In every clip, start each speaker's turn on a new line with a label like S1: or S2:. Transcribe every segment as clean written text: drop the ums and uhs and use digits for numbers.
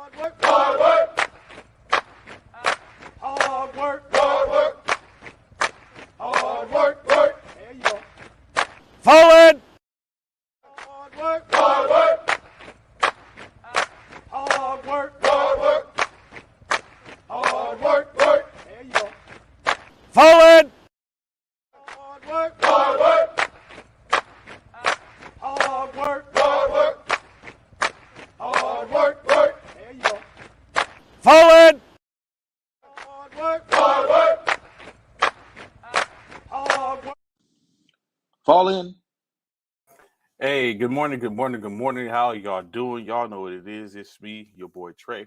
S1: Hard work. Hard work. Hard work. Hard work. Work. There you go.
S2: Forward.
S1: Hard work. Hard work. Hard work. Hard work. Hard work. Work. There you go.
S2: Forward.
S1: Hard work. Hard work. Hard work. Hard work. Hard work. Work. There you go.
S2: Forward.
S1: Hard work. Hard work. Hard work.
S3: Fall in.
S2: Hey, good morning, good morning, good morning. How y'all doing? Y'all know what it is. It's me, your boy Trey,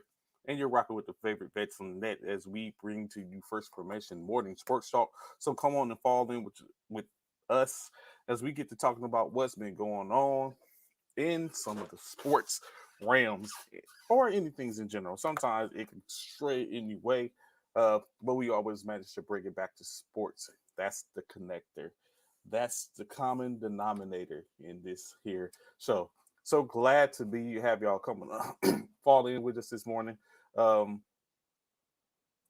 S2: and you're rocking with the favorite bets on the net as we bring to you First Information Morning Sports Talk. So come on and fall in with us as we get to talking about what's been going on in some of the sports realms or anything in general. Sometimes it can stray any way, but we always manage to bring it back to sports. That's the connector. That's the common denominator in this here show. So glad to have y'all coming fall in with us this morning.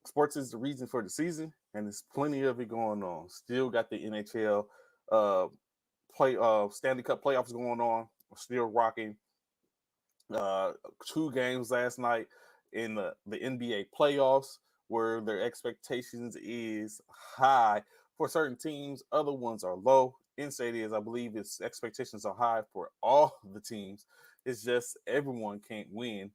S2: Sports is the reason for the season, and there's plenty of it going on. Still got the NHL Stanley Cup playoffs going on. Still rocking 2 games last night in the NBA playoffs where their expectations is high for certain teams, other ones are low. Insight is, I believe, its expectations are high for all the teams. It's just everyone can't win.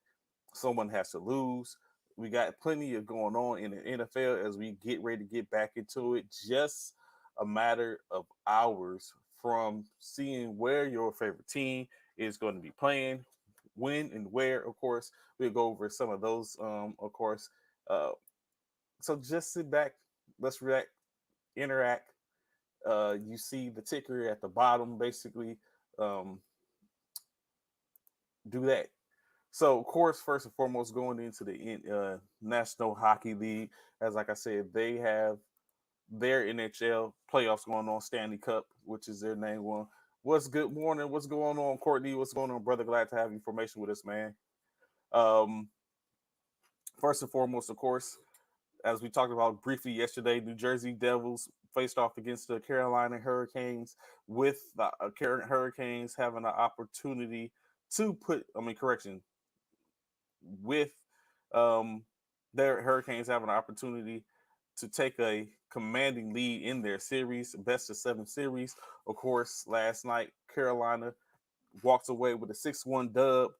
S2: Someone has to lose. We got plenty of going on in the NFL as we get ready to get back into it. Just a matter of hours from seeing where your favorite team is going to be playing, when and where. Of course, we'll go over some of those. Of course, so just sit back. Let's interact. You see the ticker at the bottom, basically. Do that. So, of course, first and foremost, going into the National Hockey League, as like I said, they have their NHL playoffs going on, Stanley Cup, which is their name one. What's good morning? What's going on, Courtney? What's going on, brother? Glad to have information with us, man. First and foremost, of course, as we talked about briefly yesterday, New Jersey Devils faced off against the Carolina Hurricanes, with the Hurricanes having an opportunity to with their Hurricanes having an opportunity to take a commanding lead in their series, best of 7 series. Of course, last night, Carolina walks away with a 6-1 dub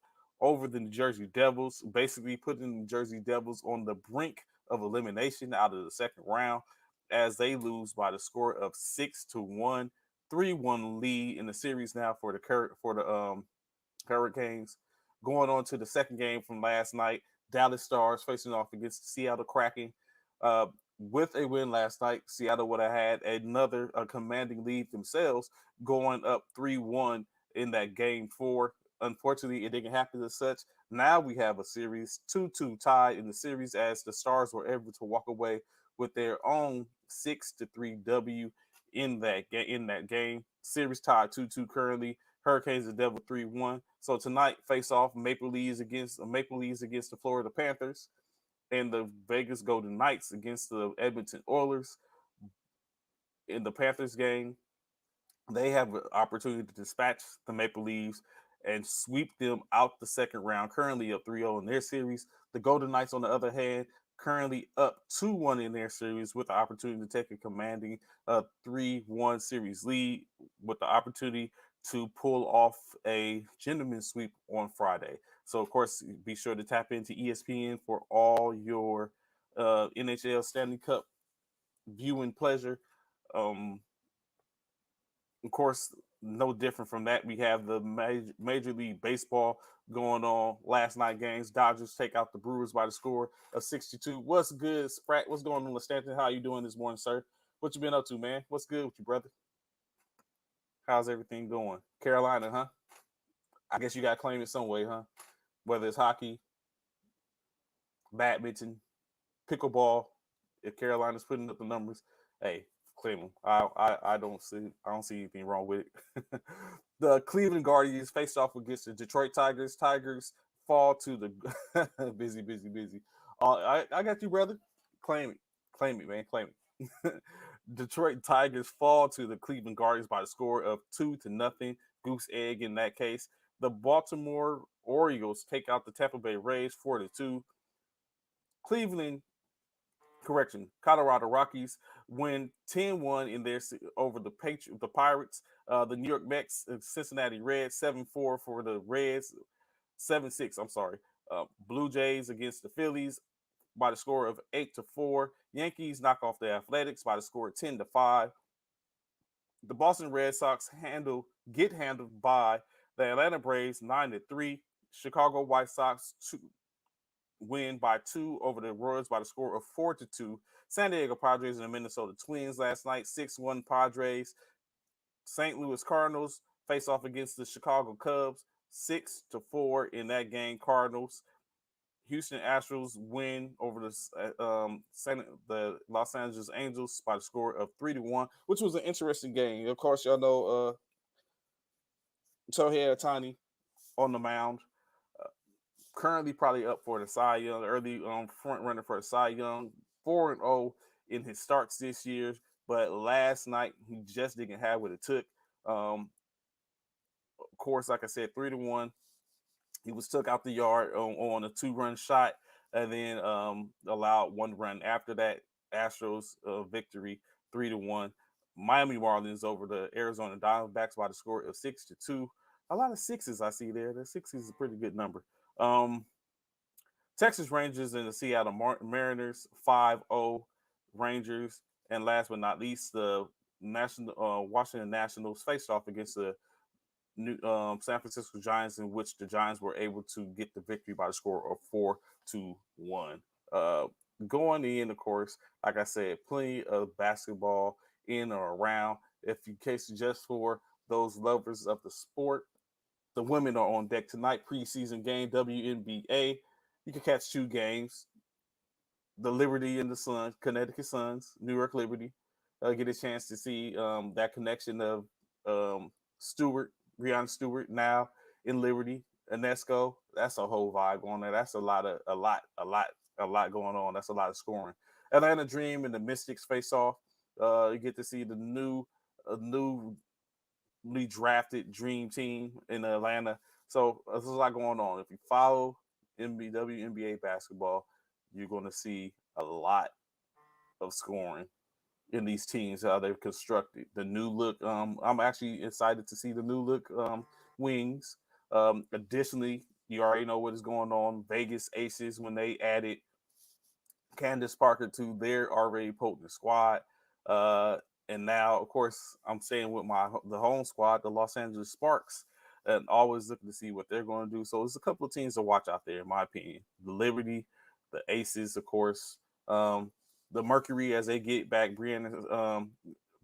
S2: over the New Jersey Devils, basically putting the New Jersey Devils on the brink of elimination out of the second round as they lose by the score of 6-1, 3-1 lead in the series now for the Hurricanes. Going on to the second game from last night, Dallas Stars facing off against the Seattle Kraken. With a win last night, Seattle would have had another commanding lead themselves, going up 3-1 in that game 4. Unfortunately, it didn't happen as such. Now we have a series 2-2 tied in the series as the Stars were able to walk away with their own 6-3 W in that game. Series tied 2-2 currently. Hurricanes and Devil 3-1. So tonight, face off Maple Leafs against the Florida Panthers, and the Vegas Golden Knights against the Edmonton Oilers. In the Panthers game, they have an opportunity to dispatch the Maple Leafs and sweep them out the second round, currently up 3-0 in their series. The Golden Knights, on the other hand, currently up 2-1 in their series with the opportunity to take a commanding 3-1 series lead with the opportunity to pull off a gentleman's sweep on Friday. So, of course, be sure to tap into ESPN for all your NHL Stanley Cup viewing pleasure. Of course, no different from that. We have the Major League Baseball going on. Last night games, Dodgers take out the Brewers by the score of 6-2. What's good, Sprat? What's going on, Stanton? How you doing this morning, sir? What you been up to, man? What's good with you, brother? How's everything going? Carolina, huh? I guess you got to claim it some way, huh? Whether it's hockey, badminton, pickleball. If Carolina's putting up the numbers, hey, claim them. I don't see anything wrong with it. The Cleveland Guardians faced off against the Detroit Tigers. Tigers fall to the busy. I got you, brother. Claim it, man. Claim it. Detroit Tigers fall to the Cleveland Guardians by the score of 2-0. Goose egg in that case. The Baltimore Orioles take out the Tampa Bay Rays 4-2. Colorado Rockies win 10-1 in their over the Pirates. The New York Mets, Cincinnati Reds 7-4 for the Reds, 7-6. I'm sorry. Blue Jays against the Phillies by the score of 8-4. Yankees knock off the Athletics by the score of 10-5. The Boston Red Sox get handled by the Atlanta Braves 9-3. Chicago White Sox win by 2 over the Royals by the score of 4-2. San Diego Padres and the Minnesota Twins last night 6-1 Padres. St. Louis Cardinals face off against the Chicago Cubs 6-4 in that game. Cardinals. Houston Astros win over the Los Angeles Angels by the score of 3-1, which was an interesting game. Of course, y'all know Shohei Ohtani on the mound. Currently probably up for the Cy Young, early front runner for the Cy Young, 4-0 in his starts this year. But last night, he just didn't have what it took. Of course, like I said, 3-1. He was took out the yard on a 2-run shot and then allowed 1 run after that. Astros victory 3-1. Miami Marlins over the Arizona Diamondbacks by the score of 6-2. A lot of sixes I see there. The 6 is a pretty good number. Texas Rangers and the Seattle Mariners 5-0 Rangers. And last but not least, the Washington Nationals faced off against the San Francisco Giants, in which the Giants were able to get the victory by the score of 4-1. Going in, of course, like I said, plenty of basketball in or around. If in case just for those lovers of the sport, the women are on deck tonight. Preseason game, WNBA. You can catch 2 games. The Liberty and the Suns, Connecticut Suns, New York Liberty. Get a chance to see that connection of Breanna Stewart now in Liberty, Inesco. That's a whole vibe going there. That's a lot going on. That's a lot of scoring. Atlanta Dream and the Mystics face off. You get to see the newly drafted Dream team in Atlanta. So there's a lot going on. If you follow WNBA basketball, you're going to see a lot of scoring in these teams, how they've constructed the new look. I'm actually excited to see the new look wings. Additionally, you already know what is going on. Vegas Aces, when they added Candace Parker to their already potent squad. And now, of course, I'm staying with the home squad, the Los Angeles Sparks, and always looking to see what they're going to do. So there's a couple of teams to watch out there, in my opinion. The Liberty, the Aces, of course. The Mercury, as they get back, Brittany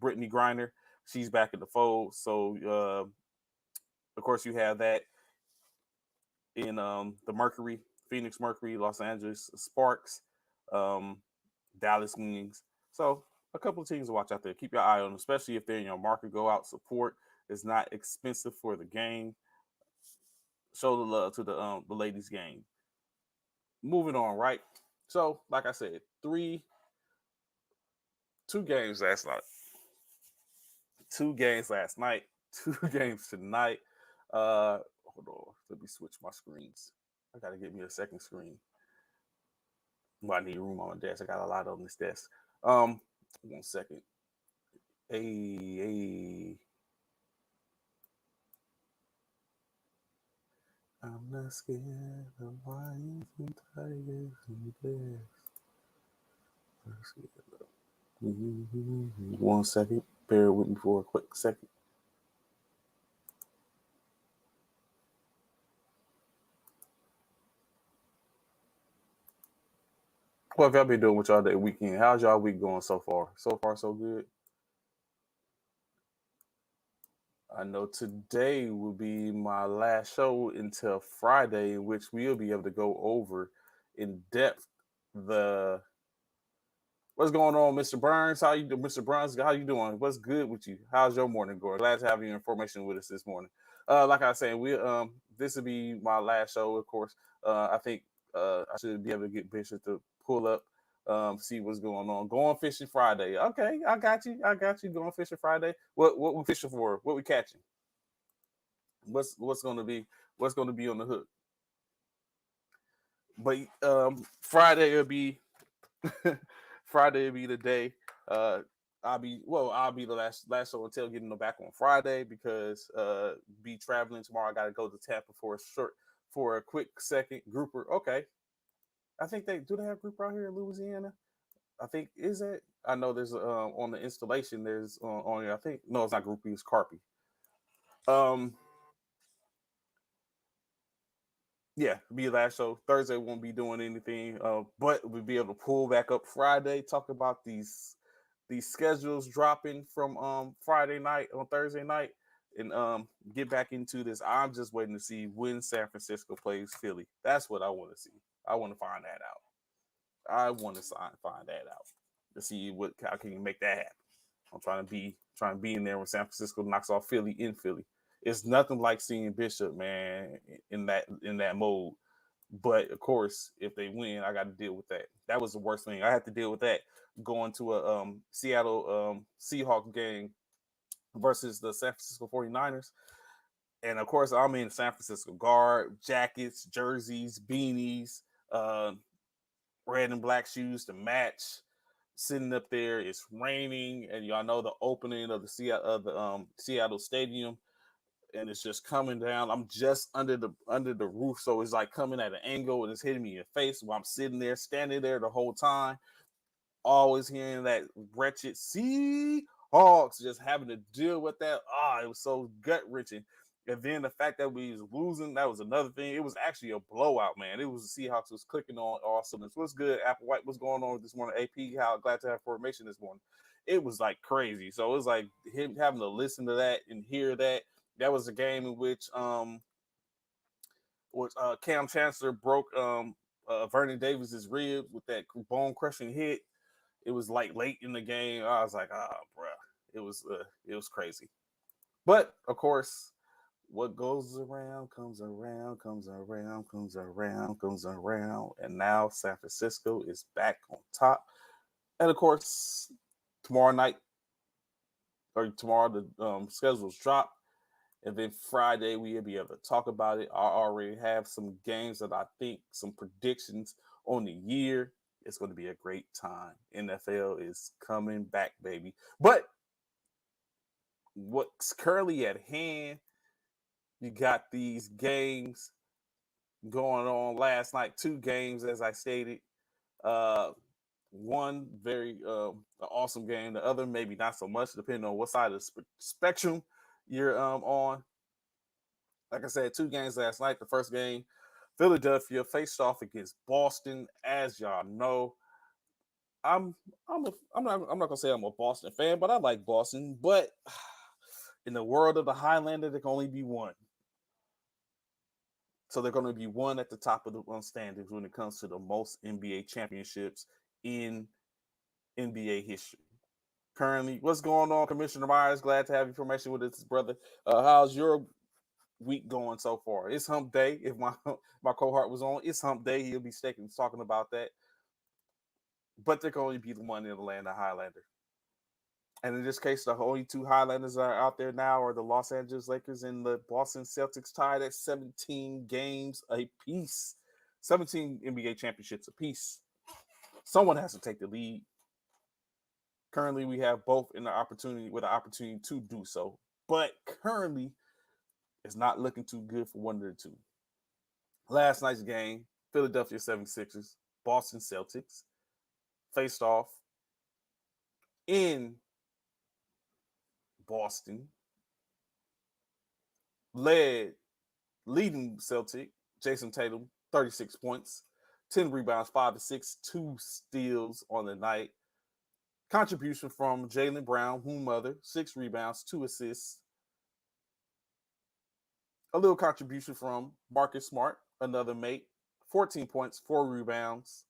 S2: Griner, she's back in the fold. So, of course, you have that in the Mercury, Phoenix Mercury, Los Angeles Sparks, Dallas Wings. So, a couple of teams to watch out there. Keep your eye on them, especially if they're in your market. Go out, support. It's not expensive for the game. Show the love to the ladies' game. Moving on, right? So, like I said, 2 games last night. 2 games last night. 2 games tonight. Hold on. Let me switch my screens. I gotta get me a second screen. I need room on my desk. I got a lot on this desk. 1 second. Hey. I'm not scared of lions and tigers and bears. 1 second. Bear with me for a quick second. What have y'all been doing with y'all day weekend? How's y'all week going so far? So far, so good. I know today will be my last show until Friday, in which we'll be able to go over in depth what's going on, Mr. Burns. How you doing, Mr. Burns? How you doing? What's good with you? How's your morning going? Glad to have your information with us this morning. Like I was saying, this will be my last show, of course. I think I should be able to get Bishop to pull up, see what's going on. Going fishing Friday. Okay, I got you. I got you. Going fishing Friday. What we fishing for? What we catching? What's gonna be on the hook? But Friday will be Friday will be the day. Uh, I'll be the last show until getting back on Friday because be traveling tomorrow. I got to go to Tampa for a quick second grouper. Okay, I think they have grouper out here in Louisiana. I think is it. I know there's on the installation. There's on I think no, it's not groupie. It's carpy. Um, yeah, be last show. Thursday won't be doing anything, but we'll be able to pull back up Friday, talk about these schedules dropping from Friday night on Thursday night, and get back into this. I'm just waiting to see when San Francisco plays Philly. That's what I want to see. I want to find that out. I want to find that out to see how can you make that happen. I'm trying to be in there when San Francisco knocks off Philly in Philly. It's nothing like seeing Bishop, man, in that mode. But of course, if they win, I got to deal with that. That was the worst thing. I had to deal with that going to a Seattle Seahawks game versus the San Francisco 49ers. And of course, I'm in San Francisco guard, jackets, jerseys, beanies, red and black shoes to match. Sitting up there, it's raining, and y'all know the opening of the Seattle Stadium, and it's just coming down. I'm just under the roof, so it's like coming at an angle, and it's hitting me in the face while I'm sitting there, standing there the whole time, always hearing that wretched Seahawks, just having to deal with that. It was so gut wrenching. And then the fact that we was losing, that was another thing. It was actually a blowout, man. It was the Seahawks was clicking on all cylinders. What's good, Apple White? What's going on this morning? AP, how glad to have formation this morning. It was like crazy. So it was like him having to listen to that and hear that. That was a game in which Cam Chancellor broke Vernon Davis's ribs with that bone crushing hit. It was like late in the game. I was like, bruh. It was crazy. But of course, what goes around comes around, comes around, comes around, comes around. And now San Francisco is back on top. And of course, tomorrow night or tomorrow the schedules drop. And then Friday, we'll be able to talk about it. I already have some games that I think, some predictions on the year. It's going to be a great time. NFL is coming back, baby. But what's currently at hand, you got these games going on last night. 2 games, as I stated. One very awesome game. The other maybe not so much, depending on what side of the spectrum you're on. Like I said, 2 games last night. The first game, Philadelphia faced off against Boston. As y'all know, I'm not gonna say I'm a Boston fan, but I like Boston. But in the world of the Highlander, there can only be one. So they're going to be one at the top of the standings when it comes to the most NBA championships in NBA history. Currently, what's going on, Commissioner Myers? Glad to have information with us, brother. How's your week going so far? It's Hump Day. If my cohort was on, it's Hump Day. He'll be talking about that. But there can only be the one in the land of Highlander. And in this case, the only 2 Highlanders that are out there now are the Los Angeles Lakers and the Boston Celtics, tied at 17 games apiece, 17 NBA championships apiece. Someone has to take the lead. Currently, we have both with the opportunity to do so. But currently, it's not looking too good for one of the 2. Last night's game, Philadelphia 76ers, Boston Celtics, faced off in Boston. Leading Celtic, Jason Tatum, 36 points, 10 rebounds, 5 assists, 2 steals on the night. Contribution from Jaylen Brown, whomother, 6 rebounds, 2 assists. A little contribution from Marcus Smart, another mate, 14 points, 4 rebounds.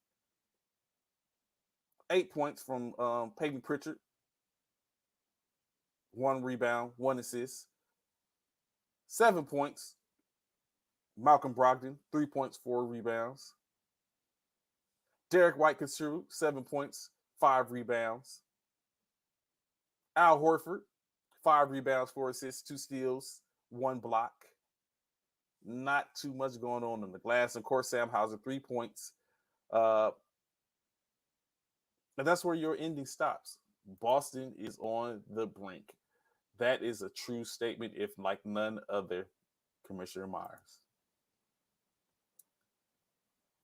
S2: 8 points from Peyton Pritchard, 1 rebound, 1 assist. 7 points. Malcolm Brogdon, 3 points, 4 rebounds. Derek White contributed 7 points, 5 rebounds. Al Horford, 5 rebounds, 4 assists, 2 steals, 1 block. Not too much going on in the glass. Of course, Sam Hauser, 3 points. And that's where your ending stops. Boston is on the brink. That is a true statement, if like none other, Commissioner Myers.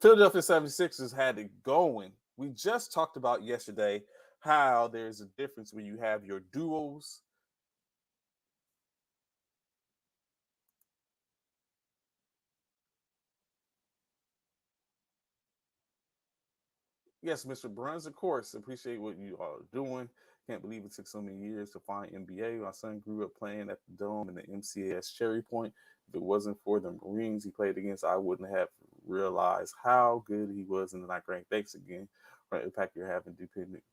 S2: Philadelphia 76ers had it going. We just talked about yesterday how there's a difference when you have your duos. Yes, Mr. Bruns, of course. Appreciate what you are doing. Can't believe it took so many years to find NBA. My son grew up playing at the Dome and the MCAS Cherry Point. If it wasn't for the Marines he played against, I wouldn't have realized how good he was in the night rank. Thanks again for the impact you're having, dependent.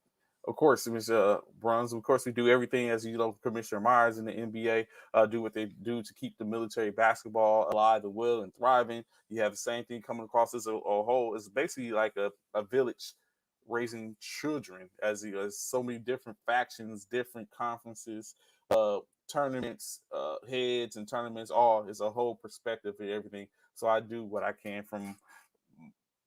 S2: Of course, Mr. Bruns, of course, we do everything as you know, Commissioner Myers in the NBA, do what they do to keep the military basketball alive and well and thriving. You have the same thing coming across as a whole. It's basically like a village raising children, as so many different factions, different conferences, tournaments, heads and tournaments. All is a whole perspective of everything. So I do what I can from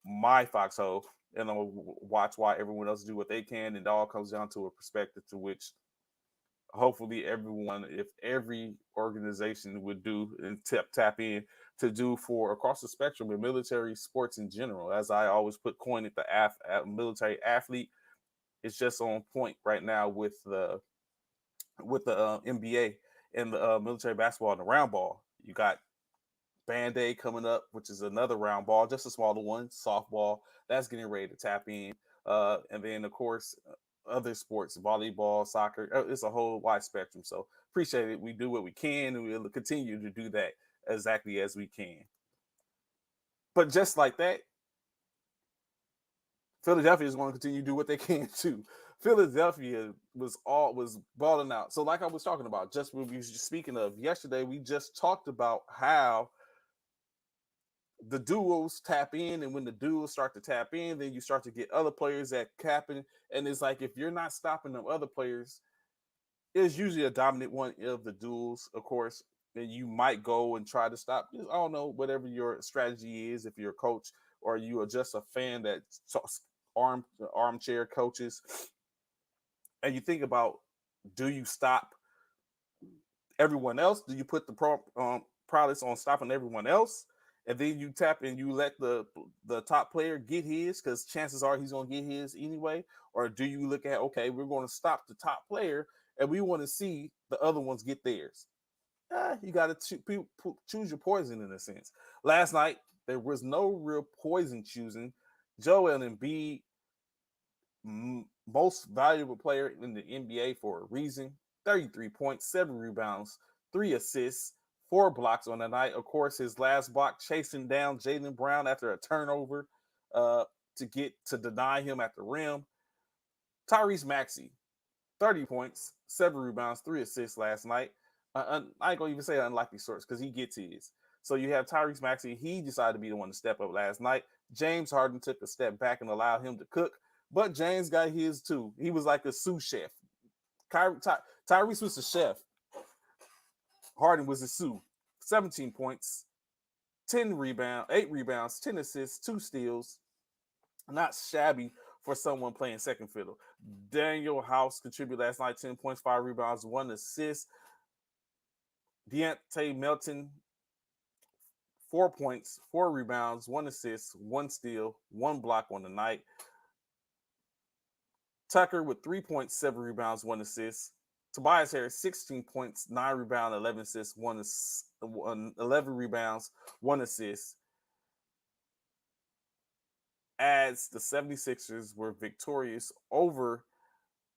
S2: my foxhole, and I'll watch why everyone else do what they can, and it all comes down to a perspective to which hopefully everyone, if every organization would do and tap in to do for across the spectrum in military sports in general. As I always coin it, the military athlete is just on point right now with the NBA and the military basketball and the round ball. You got Band-Aid coming up, which is another round ball, just a smaller one. Softball, that's getting ready to tap in. And then, of course, other sports, volleyball, soccer. It's a whole wide spectrum. So appreciate it. We do what we can, and we'll continue to do that exactly as we can. But just like that, Philadelphia is going to continue to do what they can too. Philadelphia was balling out. So like I was talking about, just when we were speaking of yesterday, we just talked about how the duos tap in, and when the duos start to tap in, then you start to get other players that capping, and it's like if you're not stopping them other players, it's usually a dominant one of the duels, of course, and you might go and try to stop. I don't know, whatever your strategy is, if you're a coach or you are just a fan that armchair coaches, and you think about, do you stop everyone else? Do you put the prowess on stopping everyone else? And then you tap and you let the top player get his, because chances are he's going to get his anyway? Or do you look at, okay, we're going to stop the top player and we want to see the other ones get theirs? You got to choose your poison in a sense. Last night, there was no real poison choosing. Joel Embiid, most valuable player in the NBA for a reason. 33 points, 7 rebounds, 3 assists, 4 blocks on the night. Of course, his last block chasing down Jaylen Brown after a turnover to deny him at the rim. Tyrese Maxey, 30 points, 7 rebounds, 3 assists last night. I ain't going to even say unlikely source because he gets his. So you have Tyrese Maxey. He decided to be the one to step up last night. James Harden took a step back and allowed him to cook. But James got his too. He was like a sous chef. Tyrese was the chef. Harden was the sous. 17 points, 8 rebounds, 10 assists, 2 steals. Not shabby for someone playing second fiddle. Daniel House contributed last night, 10 points, 5 rebounds, 1 assist. Deontay Melton, 4 points, 4 rebounds, 1 assist, 1 steal, 1 block on the night. Tucker with 3 points, 7 rebounds, 1 assist. Tobias Harris, 16 points, 9 rebounds, 11 assists, 11 rebounds, 1 assist. As the 76ers were victorious over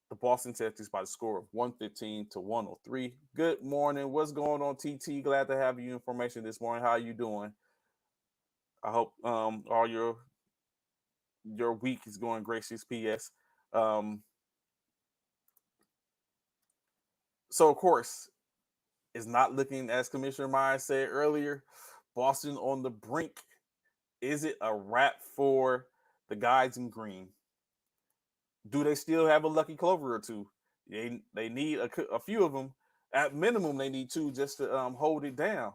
S2: the Boston Celtics by the score of 115-103. Good morning. What's going on, TT? Glad to have you information this morning. How are you doing? I hope all your week is going gracious. PS. So, of course, is not looking, as Commissioner Myers said earlier, Boston on the brink. Is it a wrap for the guys in green? Do they still have a lucky clover or two? They need a few of them. At minimum, they need two just to hold it down.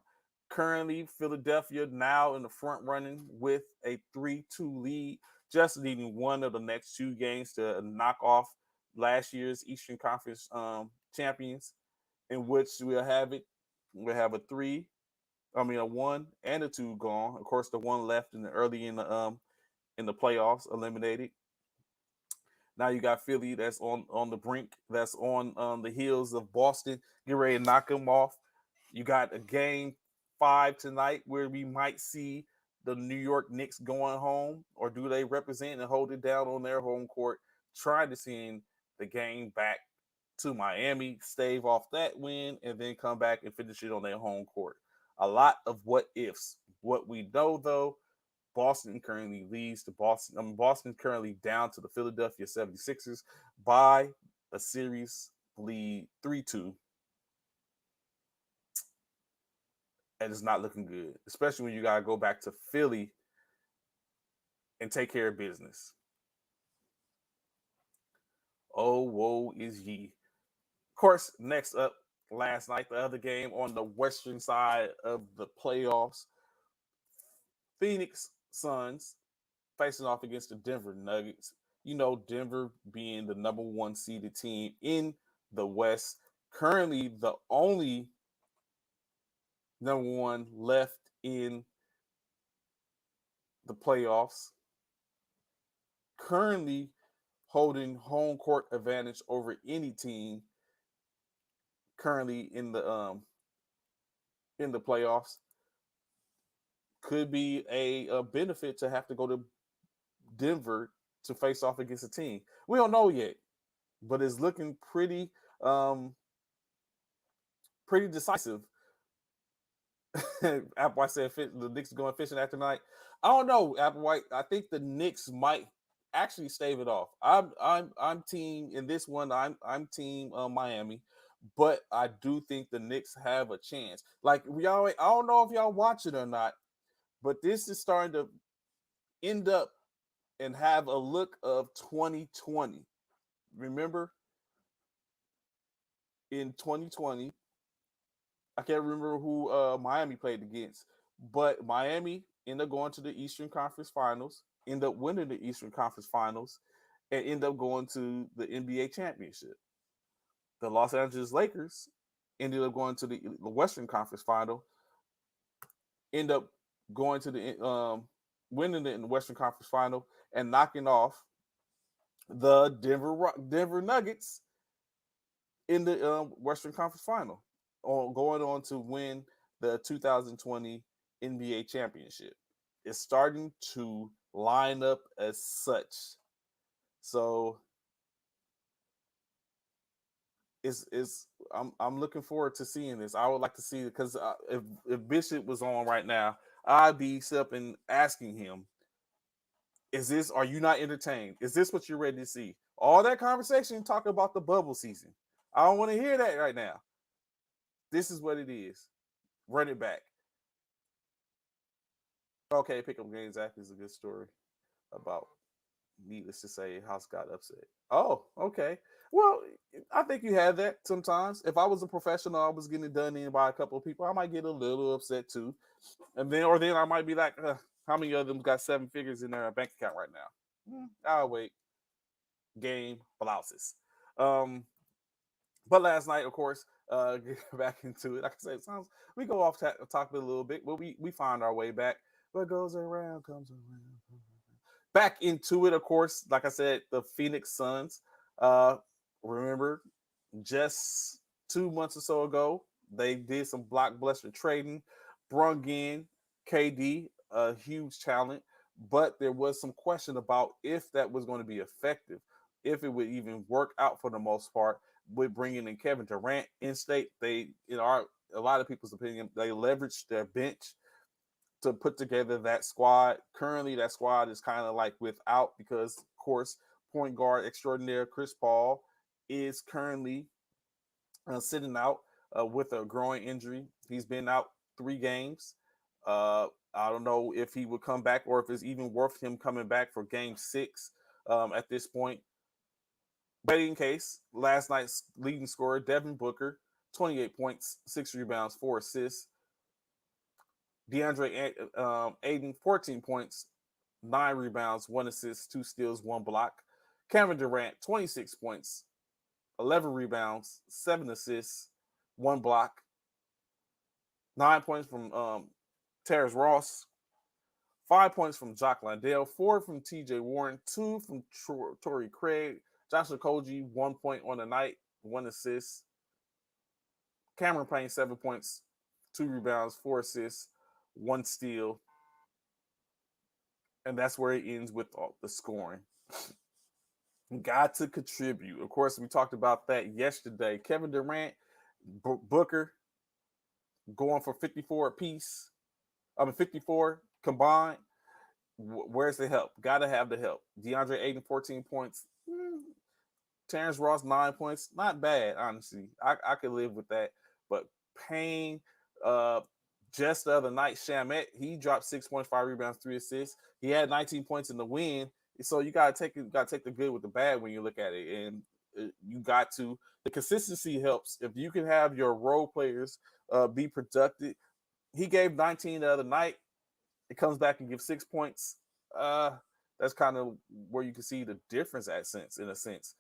S2: Currently, Philadelphia now in the front running with a 3-2 lead, just needing one of the next two games to knock off last year's Eastern Conference champions, in which we'll have it. We'll have a 1 and a 2 gone. Of course, the one left in the early in the playoffs eliminated. Now you got Philly that's on the brink, that's on the heels of Boston, get ready to knock them off. You got a game 5 tonight where we might see the New York Knicks going home, or do they represent and hold it down on their home court, trying to send the game back to Miami, stave off that win, and then come back and finish it on their home court. A lot of what ifs. What we know though, Boston currently leads to Boston. Boston currently down to the Philadelphia 76ers by a series lead 3-2. And it's not looking good, especially when you got to go back to Philly and take care of business. Oh, woe is ye. Of course, next up, last night, the other game on the western side of the playoffs, Phoenix Suns facing off against the Denver Nuggets. You know, Denver being the number one seeded team in the West, currently the only number one left in the playoffs, currently holding home court advantage over any team currently in the playoffs. Could be a benefit to have to go to Denver to face off against a team. We don't know yet, but it's looking pretty pretty decisive. Applewhite said the Knicks are going fishing after night. I don't know, Applewhite. I think the Knicks might actually stave it off. I'm team in this one. I'm team Miami, but I do think the Knicks have a chance. Like y'all, I don't know if y'all watch it or not, but this is starting to end up and have a look of 2020. Remember in 2020, I can't remember who Miami played against, but Miami ended up going to the Eastern Conference Finals, ended up winning the Eastern Conference Finals, and ended up going to the NBA championship. The Los Angeles Lakers ended up going to the Western Conference Final, ended up going to the winning it in the Western Conference Final and knocking off the Denver Nuggets in the Western Conference Final, going on to win the 2020 NBA championship. It's starting to line up as such. So I'm looking forward to seeing this. I would like to see it because if Bishop was on right now, I'd be up and asking him, are you not entertained? Is this what you're ready to see? All that conversation talk about the bubble season. I don't want to hear that right now. This is what it is. Run it back. Okay, pickup games act is a good story about, needless to say, House got upset. Oh, okay. Well, I think you have that sometimes. If I was a professional, I was getting done in by a couple of people, I might get a little upset too. And then I might be like, how many of them got 7 figures in their bank account right now? I'll wait. Game blouses. But last night, of course, get back into it. Like I said, sounds we go off topic a little bit, but we find our way back. What goes around comes around. Back into it, of course. Like I said, the Phoenix Suns. Remember, just 2 months or so ago, they did some blockbuster trading, brung in KD, a huge talent, but there was some question about if that was going to be effective, if it would even work out for the most part. With bringing in Kevin Durant in state, they, a lot of people's opinion, they leveraged their bench to put together that squad. Currently, that squad is kind of like without, because, of course, point guard extraordinaire Chris Paul is currently sitting out. with a growing injury. He's been out 3 games. I don't know if he would come back or if it's even worth him coming back for game 6 at this point. But in case, last night's leading scorer, Devin Booker, 28 points, 6 rebounds, 4 assists. DeAndre Ayton, 14 points, 9 rebounds, 1 assist, 2 steals, 1 block. Kevin Durant, 26 points, 11 rebounds, 7 assists, 1 block. 9 points from Terrence Ross, 5 points from Jock Landale, 4 from TJ Warren, 2 from Torrey Craig, Josh Okogie, 1 point on the night, 1 assist. Cameron Payne, 7 points, 2 rebounds, 4 assists, 1 steal. And that's where it ends with all the scoring. Got to contribute. Of course, we talked about that yesterday. Kevin Durant, Booker going for 54 apiece. 54 combined. Where's the help? Got to have the help. DeAndre Ayton, 14 points. Terrence Ross, 9 points. Not bad, honestly. I could live with that. But Payne, just the other night, Shamet, he dropped 6.5 rebounds, 3 assists. He had 19 points in the win. So you gotta take the good with the bad when you look at it. And you got to, the consistency helps. If you can have your role players be productive. He gave 19 the other night. It comes back and gives 6 points. That's kind of where you can see the difference in a sense.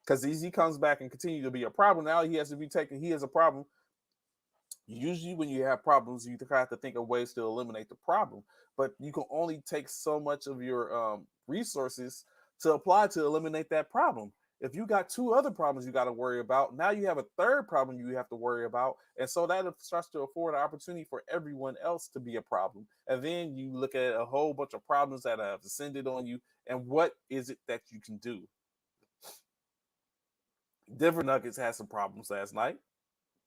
S2: Because he comes back and continue to be a problem. Now he has to be taken. He has a problem. Usually when you have problems, you have to think of ways to eliminate the problem. But you can only take so much of your resources to apply to eliminate that problem. If you got 2 other problems you got to worry about, now you have a third problem you have to worry about. And so that starts to afford an opportunity for everyone else to be a problem. And then you look at a whole bunch of problems that have descended on you. And what is it that you can do? Denver Nuggets had some problems last night.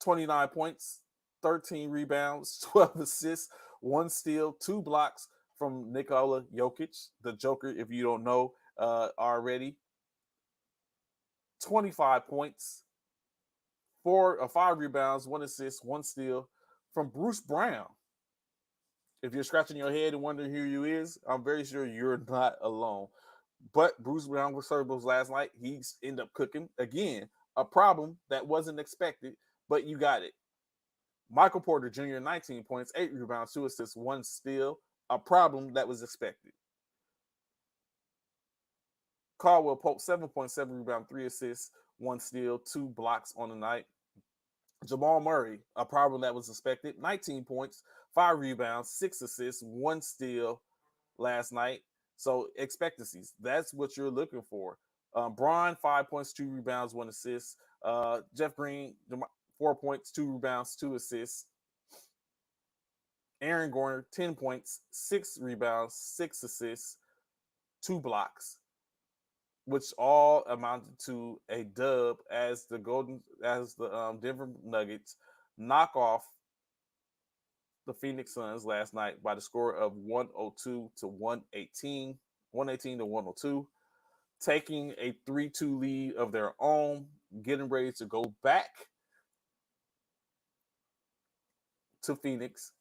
S2: 29 points, 13 rebounds, 12 assists, 1 steal, 2 blocks from Nikola Jokic, the Joker, if you don't know already. 25 points, 5 rebounds, 1 assist, 1 steal from Bruce Brown. If you're scratching your head and wondering who you is, I'm very sure you're not alone. But Bruce Brown was Cerebrals last night. He ended up cooking. Again, a problem that wasn't expected, but you got it. Michael Porter Jr., 19 points, 8 rebounds, 2 assists, 1 steal. A problem that was expected. Caldwell Pope, 7.7 rebounds, 3 assists, 1 steal, 2 blocks on the night. Jamal Murray, a problem that was expected, 19 points, 5 rebounds, 6 assists, 1 steal last night. So expectancies, that's what you're looking for. Braun, 5 points, 2 rebounds, 1 assist. Jeff Green, 4 points, 2 rebounds, 2 assists. Aaron Gordon, 10 points, 6 rebounds, 6 assists, 2 blocks, which all amounted to a dub as the Denver Nuggets knock off the Phoenix Suns last night by the score of 102 to 118, 118 to 102, taking a 3-2 lead of their own, getting ready to go back to Phoenix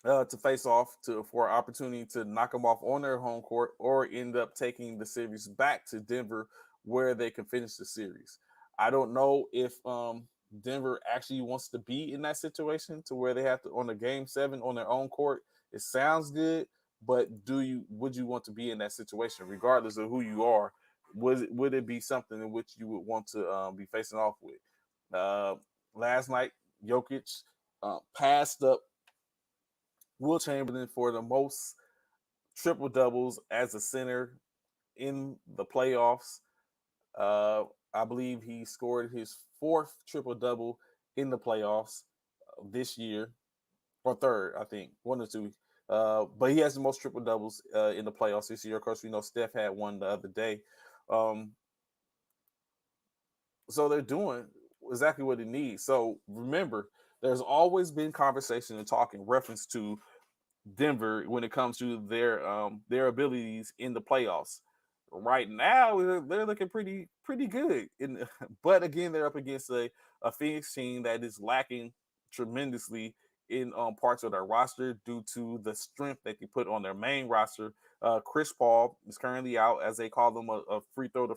S2: to face off for an opportunity to knock them off on their home court or end up taking the series back to Denver where they can finish the series. I don't know if Denver actually wants to be in that situation to where they have to on the game 7 on their own court. It sounds good, but would you want to be in that situation regardless of who you are? Would it be something in which you would want to be facing off with? Last night, Jokic passed up Will Chamberlain for the most triple doubles as a center in the playoffs. I believe he scored his 4th triple double in the playoffs this year, or 3rd, I think, 1 or 2. But he has the most triple doubles in the playoffs this year. Of course, we know Steph had one the other day. So they're doing exactly what it needs. So remember, there's always been conversation and talk in reference to Denver when it comes to their abilities in the playoffs. right now they're looking pretty good. But again, they're up against a Phoenix team that is lacking tremendously in parts of their roster due to the strength that they put on their main roster. Chris Paul is currently out, as they call him, a free throw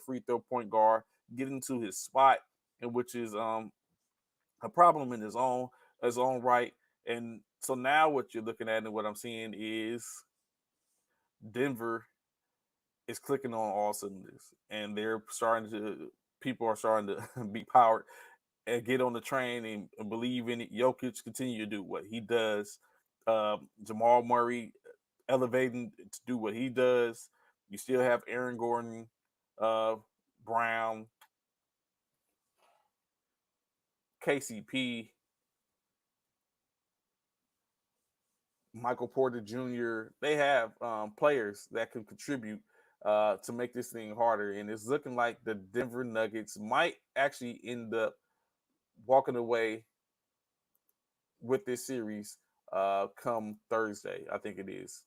S2: point guard, getting to his spot, and which is a problem in his own right. And so now what you're looking at and what I'm seeing is Denver is clicking on all cylinders, and people are starting to be powered and get on the train and believe in it. Jokic continue to do what he does. Jamal Murray elevating to do what he does. You still have Aaron Gordon, Brown, KCP, Michael Porter Jr. They have players that can contribute to make this thing harder. And it's looking like the Denver Nuggets might actually end up walking away with this series come Thursday. I think it is.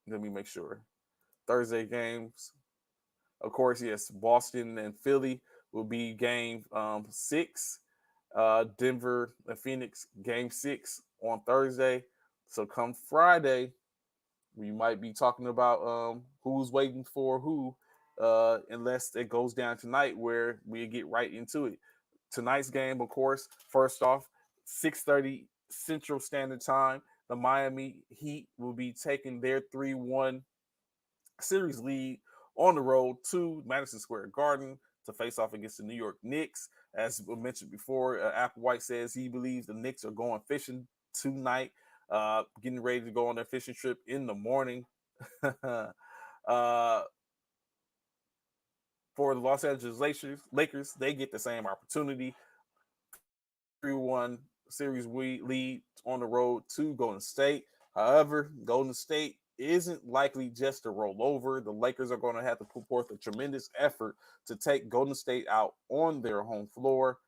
S2: Let me make sure. Thursday games. Of course, yes, Boston and Philly will be game 6. Denver and Phoenix game 6 on Thursday. So come Friday, we might be talking about who's waiting for who, unless it goes down tonight where we get right into it. Tonight's game, of course, first off, 6:30 Central Standard Time. The Miami Heat will be taking their 3-1 series lead on the road to Madison Square Garden to face off against the New York Knicks. As we mentioned before, Applewhite says he believes the Knicks are going fishing tonight, getting ready to go on their fishing trip in the morning. For the Los Angeles Lakers, they get the same opportunity. 3-1 series lead on the road to Golden State. However, Golden State isn't likely just to roll over. The Lakers are going to have to put forth a tremendous effort to take Golden State out on their home floor,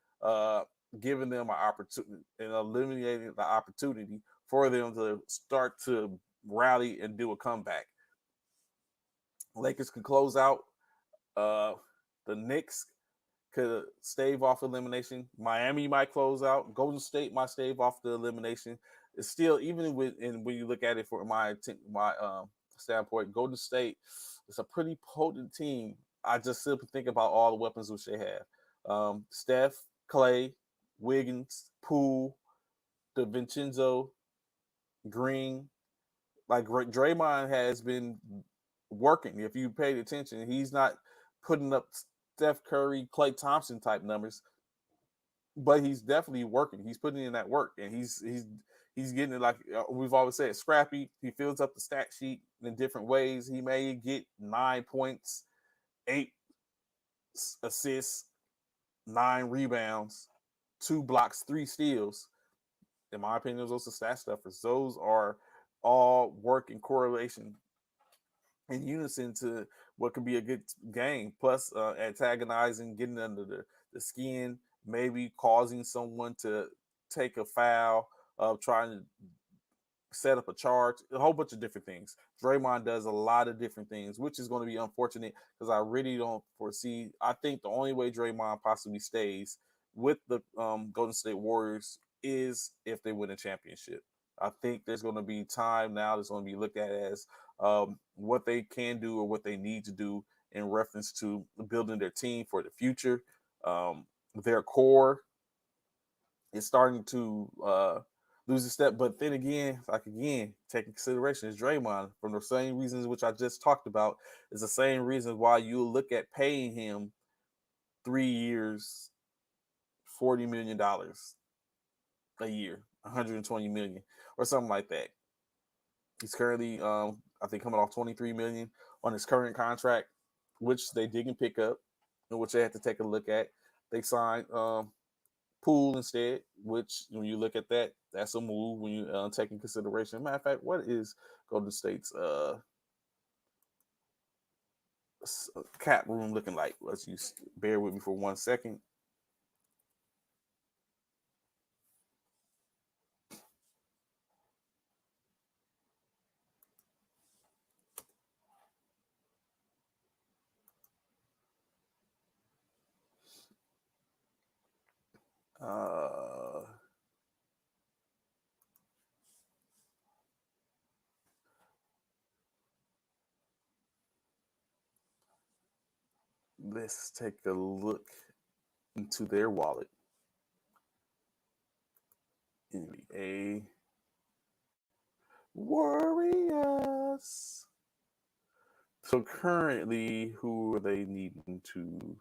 S2: giving them an opportunity and eliminating the opportunity for them to start to rally and do a comeback. Lakers could close out. The Knicks could stave off elimination. Miami might close out. Golden State might stave off the elimination. It's still, even when you look at it from my standpoint, Golden State is a pretty potent team. I just simply think about all the weapons which they have. Steph, Clay, Wiggins, Poole, DiVincenzo, Green. Like Draymond has been working. If you paid attention, he's not putting up Steph Curry, Klay Thompson type numbers, but he's definitely working. He's putting in that work, and he's getting it, like we've always said, scrappy. He fills up the stat sheet in different ways. He may get 9 points, 8 assists, 9 rebounds, 2 blocks, 3 steals. In my opinion, those are stat stuffers. Those are all work in correlation in unison to what could be a good game. Plus, antagonizing, getting under the skin, maybe causing someone to take a foul, trying to set up a charge, a whole bunch of different things. Draymond does a lot of different things, which is going to be unfortunate because I really don't foresee. I think the only way Draymond possibly stays with the Golden State Warriors is if they win a championship. I think there's going to be time now that's going to be looked at as what they can do or what they need to do in reference to building their team for the future. Their core is starting to lose a step, but then again, taking consideration is Draymond, from the same reasons which I just talked about, is the same reason why you look at paying him 3 years, $40 million a year, 120 million or something like that. He's currently, I think, coming off 23 million on his current contract, which they didn't pick up, and which they had to take a look at. They signed Poole instead, which when you look at that, that's a move when you take in consideration. Matter of fact, what is Golden State's cap room looking like? Let's bear with me for 1 second. Uh, let's take a look into their wallet. NBA Warriors. So currently, who are they needing to?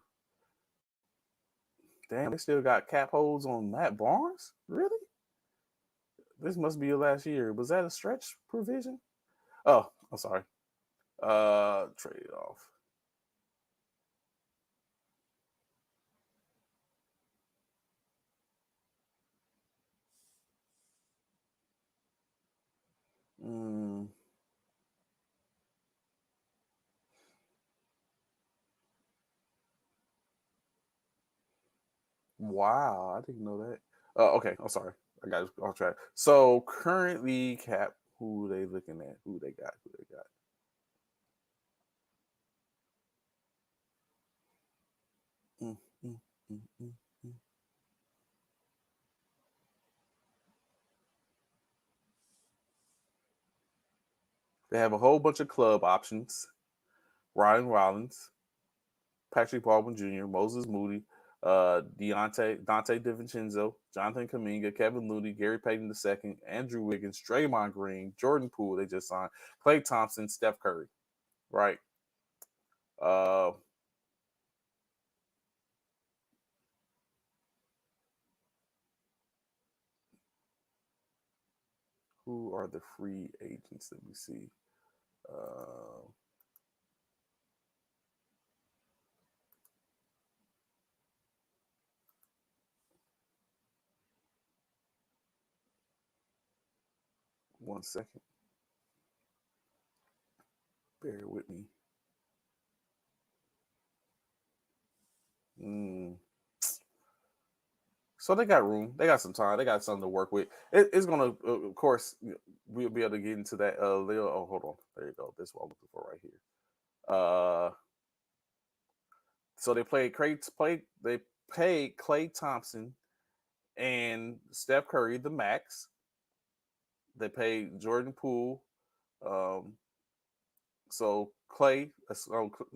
S2: Damn, they still got cap holds on Matt Barnes? Really? This must be your last year. Was that a stretch provision? Oh, I'm sorry. Trade off. Mm, wow, I didn't know that. Okay, I'm sorry. I got off track. So currently, cap. Who they looking at? Who they got? Who they got? Mm, mm, mm, mm, mm. They have a whole bunch of club options. Ryan Rollins, Patrick Baldwin Jr., Moses Moody, Dante DiVincenzo, Jonathan Kaminga, Kevin Looney, Gary Payton II, Andrew Wiggins, Draymond Green, Jordan Poole, they just signed, Klay Thompson, Steph Curry, right? Uh, who are the free agents that we see? Uh, 1 second. Bear with me. Mm. So they got room. They got some time. They got something to work with. It's gonna, of course, we'll be able to get into that. Leo. Oh, hold on. There you go. This is what I'm looking for right here. So they paid Klay Thompson and Steph Curry the max. They paid Jordan Poole. Um, so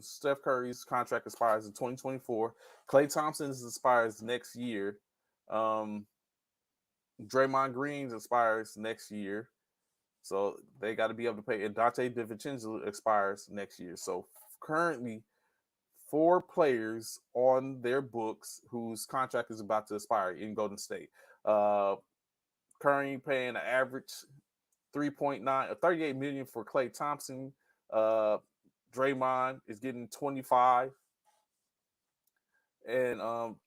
S2: Steph Curry's contract expires in 2024. Klay Thompson's expires next year. Um, Draymond Green's expires next year. So they got to be able to pay. And Dante DiVincenzo expires next year. So currently, 4 players on their books whose contract is about to expire in Golden State. Uh, Currently paying an average 3.9 or 38 million for Klay Thompson. Uh, Draymond is getting 25, and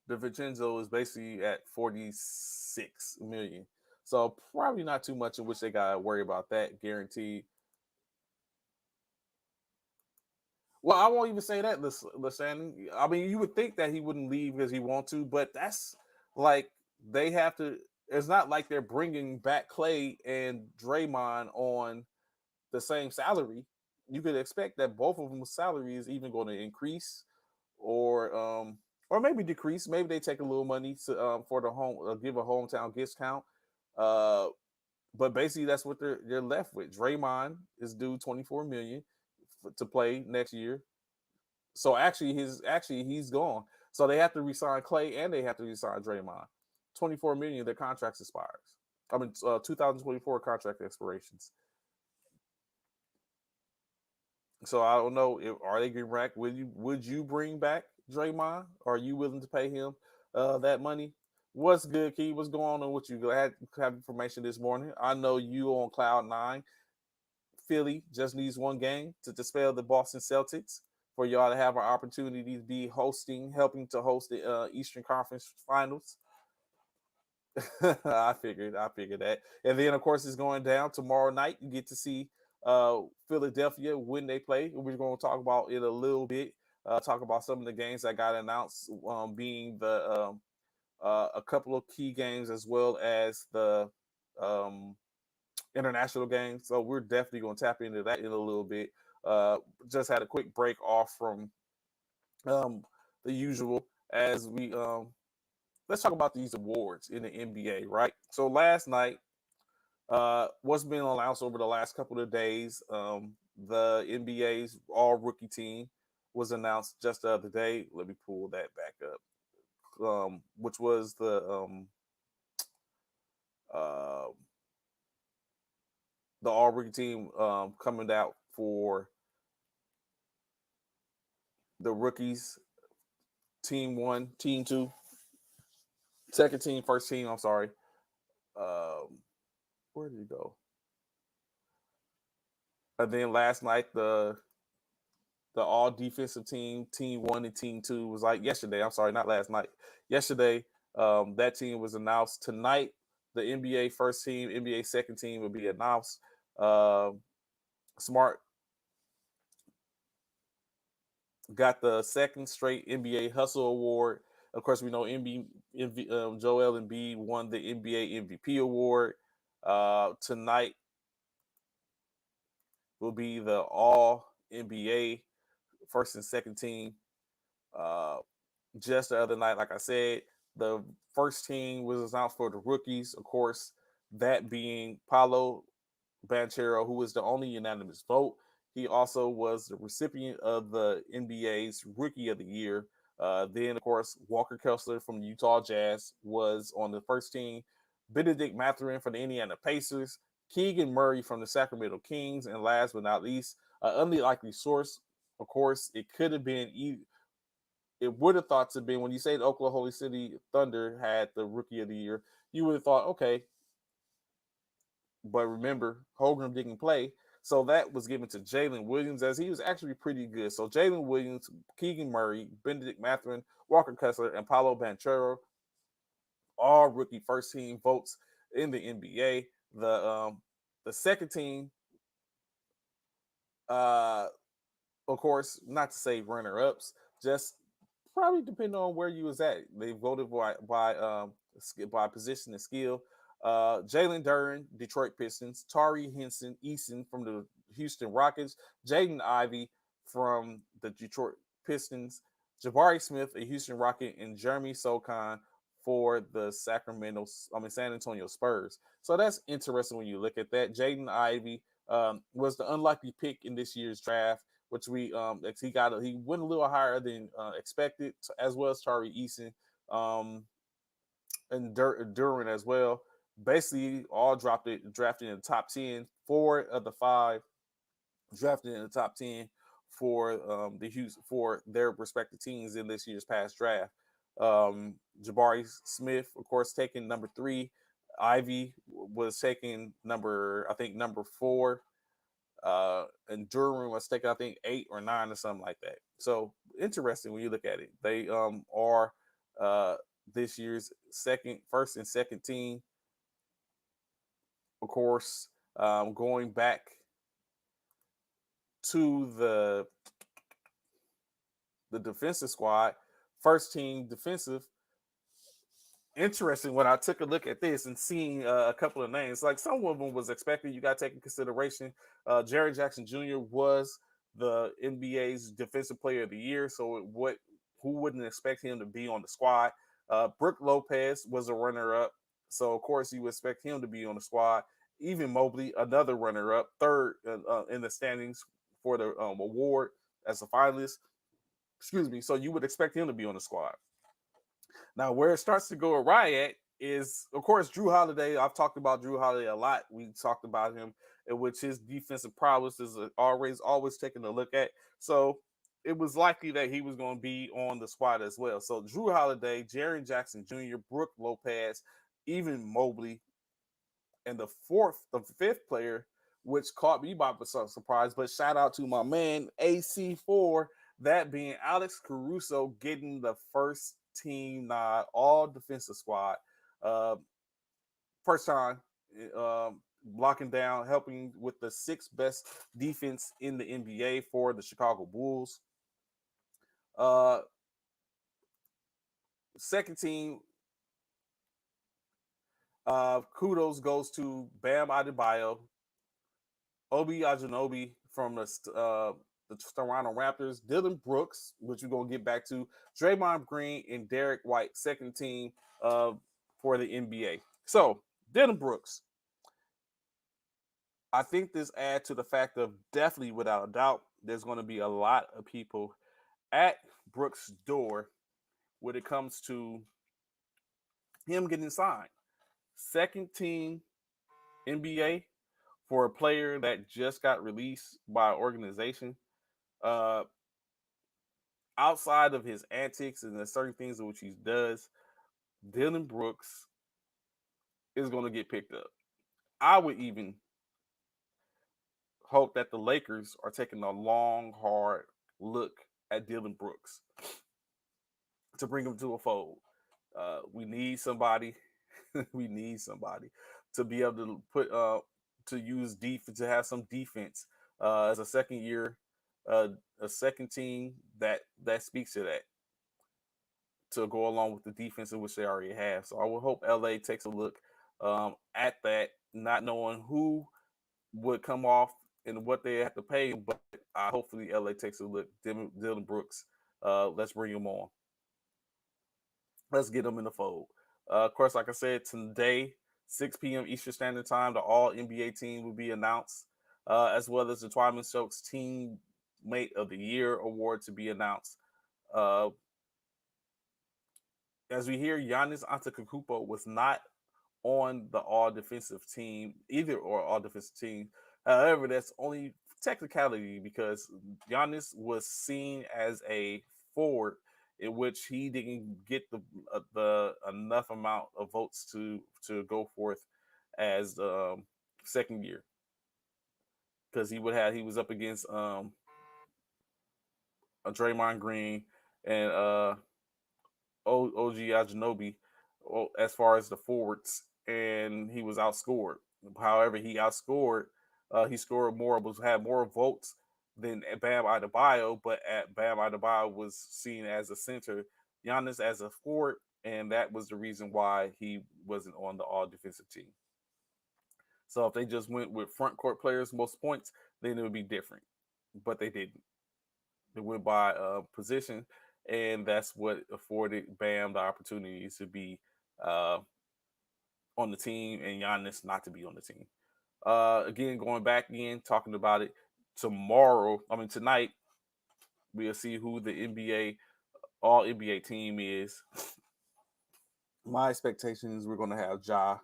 S2: DiVincenzo is basically at 46 million. So probably not too much in which they got to worry about that guaranteed. Well, I won't even say that, Listen. I mean, you would think that he wouldn't leave because he want to, but that's like they have to. It's not like they're bringing back Klay and Draymond on the same salary. You could expect that both of them's salary is even going to increase, or or maybe decrease. Maybe they take a little money to for the home, give a hometown discount. Uh, but basically, that's what they're left with. Draymond is due 24 million to play next year. So actually he's gone. So they have to resign Klay and they have to resign Draymond. 24 million, their contracts expires. I mean, 2024 contract expirations. So I don't know if are they getting back. Would you bring back Draymond? Are you willing to pay him that money? What's good, Key? What's going on with you? Glad to have information this morning. I know you on cloud 9. Philly just needs one game to dispel the Boston Celtics for y'all to have an opportunity to be helping to host the Eastern Conference Finals. I figured that. And then, of course, it's going down tomorrow night. You get to see Philadelphia when they play. We're going to talk about it a little bit. Talk about some of the games that got announced, being the a couple of key games as well as the um, international games. So we're definitely going to tap into that in a little bit. Just had a quick break off from um, the usual as we let's talk about these awards in the NBA, right? So last night, what's been announced over the last couple of days, the NBA's all rookie team was announced just the other day. Let me pull that back up. Which was uh, the all rookie team coming out for the rookies, team one, team two, second team, first team. I'm sorry. Um, where did it go? And then last night, the all defensive team, team one and team two was like yesterday. I'm sorry, not last night. Yesterday, that team was announced. Tonight, the NBA first team, NBA second team will be announced. Smart got the second straight NBA Hustle Award. Of course, we know Joel Embiid won the NBA MVP award. Tonight will be the All NBA first and second team. Uh, just the other night, like I said, the first team was announced for the rookies. Of course, that being Paolo Banchero, who was the only unanimous vote. He also was the recipient of the NBA's Rookie of the Year. Then, of course, Walker Kessler from the Utah Jazz was on the first team. Benedict Mathurin from the Indiana Pacers. Keegan Murray from the Sacramento Kings. And last but not least, an unlikely source. Of course, it could have been it would have thought to be when you say the Oklahoma City Thunder had the Rookie of the Year, you would have thought, okay, but remember, Holmgren didn't play. So that was given to Jalen Williams, as he was actually pretty good. So Jalen Williams, Keegan Murray, Benedict Mathurin, Walker Kessler, and Paolo Banchero, all rookie first team votes in the NBA. The second team, of course, not to say runner ups, just probably depending on where you was at. They voted by position and skill. Jalen Duren, Detroit Pistons, Tari Eason from the Houston Rockets, Jaden Ivey from the Detroit Pistons, Jabari Smith, a Houston Rocket, and Jeremy Sochan for the San Antonio Spurs. So that's interesting when you look at that. Jaden Ivey was the unlikely pick in this year's draft, which he went a little higher than expected, as well as Tari Eason and Duren as well. Basically, all drafted in the top 10. 4 of the 5 drafted in the top 10 for for their respective teams in this year's past draft. Jabari Smith, of course, taking number 3. Ivy was taking number 4. And Duren was taking, I think, 8 or 9 or something like that. So interesting when you look at it. They are this year's first and second team. Of course, going back to the defensive squad, first team defensive. Interesting when I took a look at this and seeing a couple of names, like some of them was expected. You got to take in consideration. Jaren Jackson Jr. was the NBA's Defensive Player of the Year, so who wouldn't expect him to be on the squad? Brook Lopez was a runner-up, so of course you would expect him to be on the squad. Even Mobley, another runner-up, third in the standings for the award as a finalist. Excuse me. So you would expect him to be on the squad. Now, where it starts to go awry at is, of course, Jrue Holiday. I've talked about Jrue Holiday a lot. We talked about him, in which his defensive prowess is always taking a look at. So it was likely that he was going to be on the squad as well. So Jrue Holiday, Jaren Jackson Jr., Brook Lopez, even Mobley, and the fifth player, which caught me by some surprise, but shout out to my man AC4, that being Alex Caruso getting the first team nod, all defensive squad. First time blocking down, helping with the 6th best defense in the NBA for the Chicago Bulls. Second team, kudos goes to Bam Adebayo, Obi Anunoby from the Toronto Raptors, Dylan Brooks, which we're going to get back to, Draymond Green, and Derek White, second team for the NBA. So Dylan Brooks, I think this adds to the fact of definitely without a doubt, there's going to be a lot of people at Brooks' door when it comes to him getting signed. Second team NBA for a player that just got released by an organization. Uh, Outside of his antics and the certain things which he does, Dylan Brooks is going to get picked up. I would even hope that the Lakers are taking a long, hard look at Dylan Brooks to bring him to a fold. We need somebody. We need somebody to be able to put to use defense to have some defense as a second year, uh, a second team that speaks to that to go along with the defense in which they already have. So I would hope LA takes a look at that, not knowing who would come off and what they have to pay, but hopefully LA takes a look. Dylan Brooks, let's bring him on. Let's get him in the fold. Of course, like I said, today, 6 p.m. Eastern Standard Time, the All NBA team will be announced, as well as the Twyman Stokes Teammate of the Year award to be announced. Uh, as we hear, Giannis Antetokounmpo was not on the All Defensive team either, or All Defensive team. However, that's only technicality because Giannis was seen as a forward in which he didn't get the enough amount of votes to go forth as the second year because he was up against Draymond Green and OG Anunoby as far as the forwards, and he was outscored. However, he scored more, had more votes than Bam Adebayo, but Bam Adebayo was seen as a center, Giannis as a forward, and that was the reason why he wasn't on the All Defensive team. So if they just went with front court players most points, then it would be different, but they didn't. They went by position, and that's what afforded Bam the opportunity to be on the team and Giannis not to be on the team. Again, going back again, talking about it tonight, we'll see who the NBA All NBA team is. My expectations, we're going to have Ja.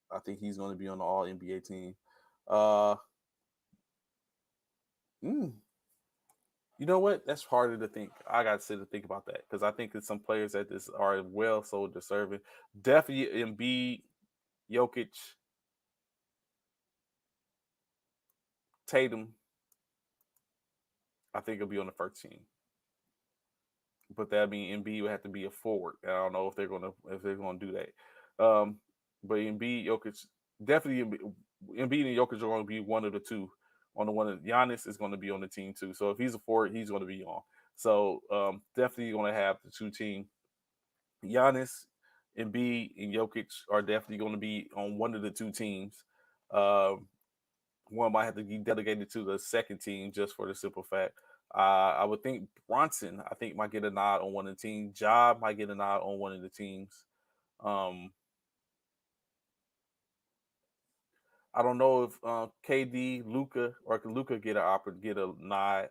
S2: I think he's going to be on the All NBA team. You know what? That's harder to think. I got to sit and think about that because I think that some players that this are well so deserving. Definitely Embiid, Jokic, Tatum. I think he'll be on the first team, but that means Embiid would have to be a forward. I don't know if they're gonna do that. But Embiid, Jokic, definitely Embiid and Jokic are going to be one of the two. On the one that Giannis is going to be on the team too. So if he's a forward, he's going to be on. So definitely going to have the two team. Giannis, Embiid, and Jokic are definitely going to be on one of the two teams. One might have to be delegated to the second team just for the simple fact. I would think Bronson, I think, might get a nod on one of the teams. Ja might get a nod on one of the teams. I don't know if KD, Luka, or can Luka get a nod.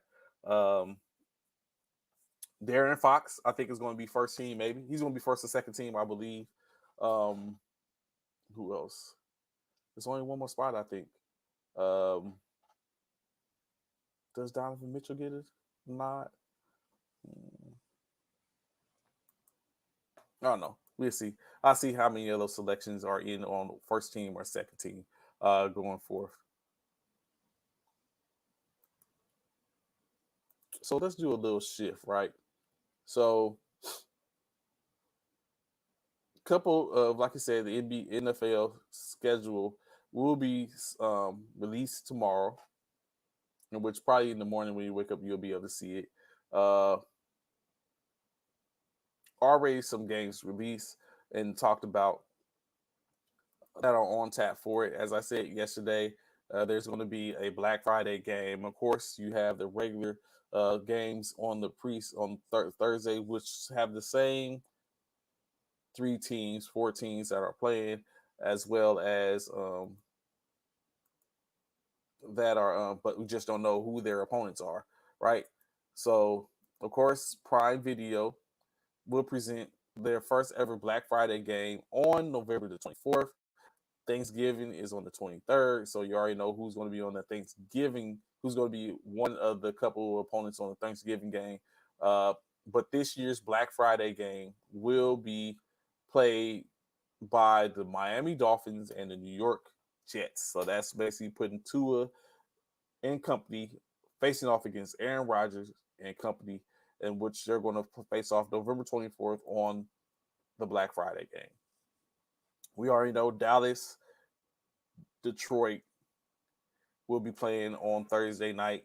S2: Darren Fox, I think, is going to be first team. Maybe he's going to be first or second team, I believe. Who else? There's only one more spot, I think. Does Donovan Mitchell get a nod? I don't know. We'll see. I'll see how many of those selections are in on first team or second team going forth. So let's do a little shift, right? So, couple of, like I said, the NFL schedule will be released tomorrow, in which probably in the morning when you wake up, you'll be able to see it. Already some games released and talked about that are on tap for it. As I said yesterday, there's going to be a Black Friday game. Of course, you have the regular games on the Thursday, which have the same 4 teams that are playing, as well as but we just don't know who their opponents are, right? So, of course, Prime Video will present their first ever Black Friday game on November the 24th. Thanksgiving is on the 23rd, so you already know who's going to be on the Thanksgiving, who's going to be one of the couple of opponents on the Thanksgiving game. But this year's Black Friday game will be played by the Miami Dolphins and the New York Jets. So that's basically putting Tua and company facing off against Aaron Rodgers and company, in which they're going to face off November 24th on the Black Friday game. We already know Dallas, Detroit will be playing on Thursday night.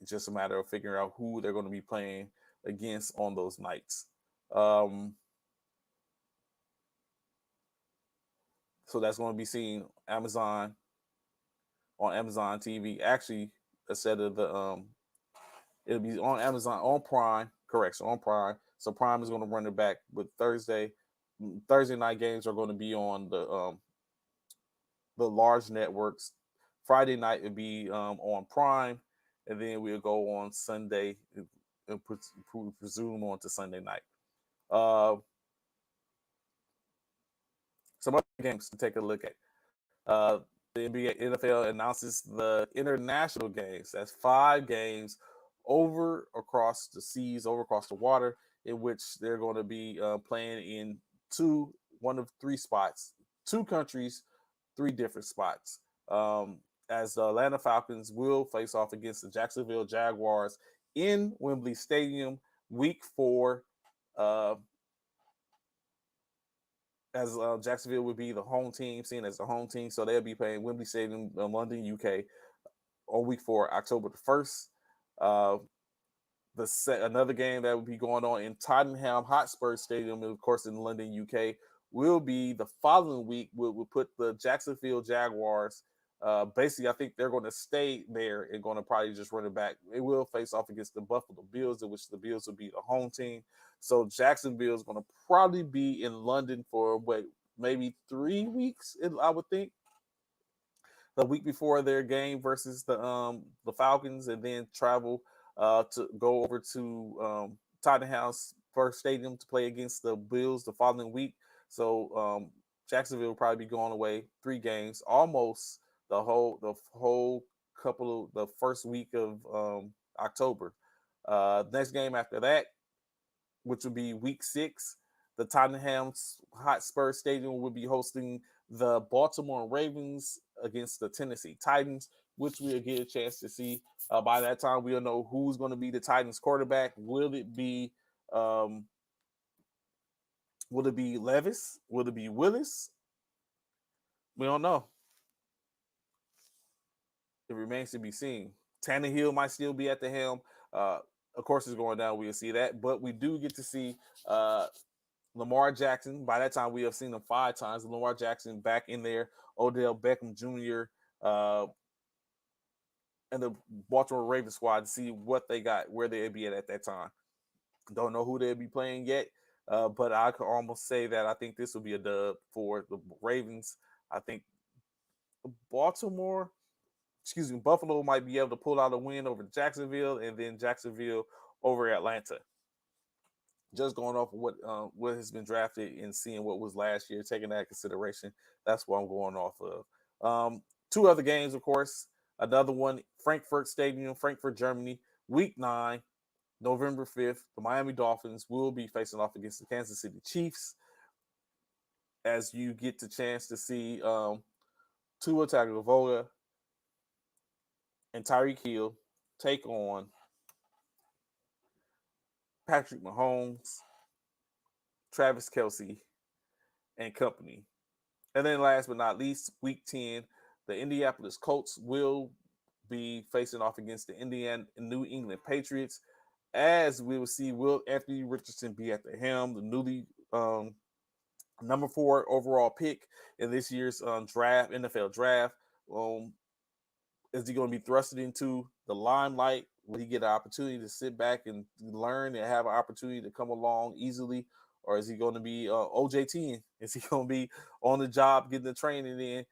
S2: It's just a matter of figuring out who they're going to be playing against on those nights. So that's going to be seen on Amazon TV. Actually, instead of it'll be on Amazon on Prime. Correct. So on Prime. So Prime is going to run it back with Thursday. Thursday night games are going to be on the large networks. Friday night would be on Prime, and then we'll go on Sunday and presume on to Sunday night. Some other games to take a look at. The NBA NFL announces the international games. That's 5 games over across the seas, over across the water, in which they're going to be playing in one of 3 spots, 2 countries, 3 different spots. As the Atlanta Falcons will face off against the Jacksonville Jaguars in Wembley Stadium, Week 4. As Jacksonville would be the home team, seen as the home team, so they'll be playing Wembley Stadium in London, UK, on Week 4, October the 1st. Another game that will be going on in Tottenham Hotspur Stadium, of course, in London, UK, will be the following week. We'll put the Jacksonville Jaguars. Basically, I think they're going to stay there and going to probably just run it back. It will face off against the Buffalo Bills, in which the Bills will be the home team. So Jacksonville is going to probably be in London for maybe 3 weeks, I would think. The week before their game versus the Falcons, and then travel to go over to Tottenham First Stadium to play against the Bills the following week. So Jacksonville will probably be going away 3 games, almost the whole the first week of October. Next game after that, which would be Week 6, the Tottenham Hotspur Stadium will be hosting the Baltimore Ravens against the Tennessee Titans, which we'll get a chance to see. By that time, we'll know who's going to be the Titans quarterback. Will it be Levis? Will it be Willis? We don't know. It remains to be seen. Tannehill might still be at the helm. Of course, it's going down. We'll see that. But we do get to see Lamar Jackson. By that time, we have seen him 5 times. Lamar Jackson back in there. Odell Beckham Jr. And the Baltimore Ravens squad to see what they got, where they'll be at that time. Don't know who they'll be playing yet. But I could almost say that I think this will be a dub for the Ravens. I think Buffalo might be able to pull out a win over Jacksonville, and then Jacksonville over Atlanta. Just going off of what has been drafted and seeing what was last year, taking that into consideration, that's what I'm going off of. 2 other games, of course. Another one, Frankfurt Stadium, Frankfurt, Germany, Week 9, November 5th. The Miami Dolphins will be facing off against the Kansas City Chiefs. As you get the chance to see Tua Tagovailoa and Tyreek Hill take on Patrick Mahomes, Travis Kelce, and company. And then last but not least, Week 10, the Indianapolis Colts will be facing off against the New England Patriots. As we will see, will Anthony Richardson be at the helm, the newly number 4 overall pick in this year's NFL draft? Is he going to be thrusted into the limelight? Will he get an opportunity to sit back and learn and have an opportunity to come along easily? or is he going to be OJT? Is he going to be on the job, getting the training in,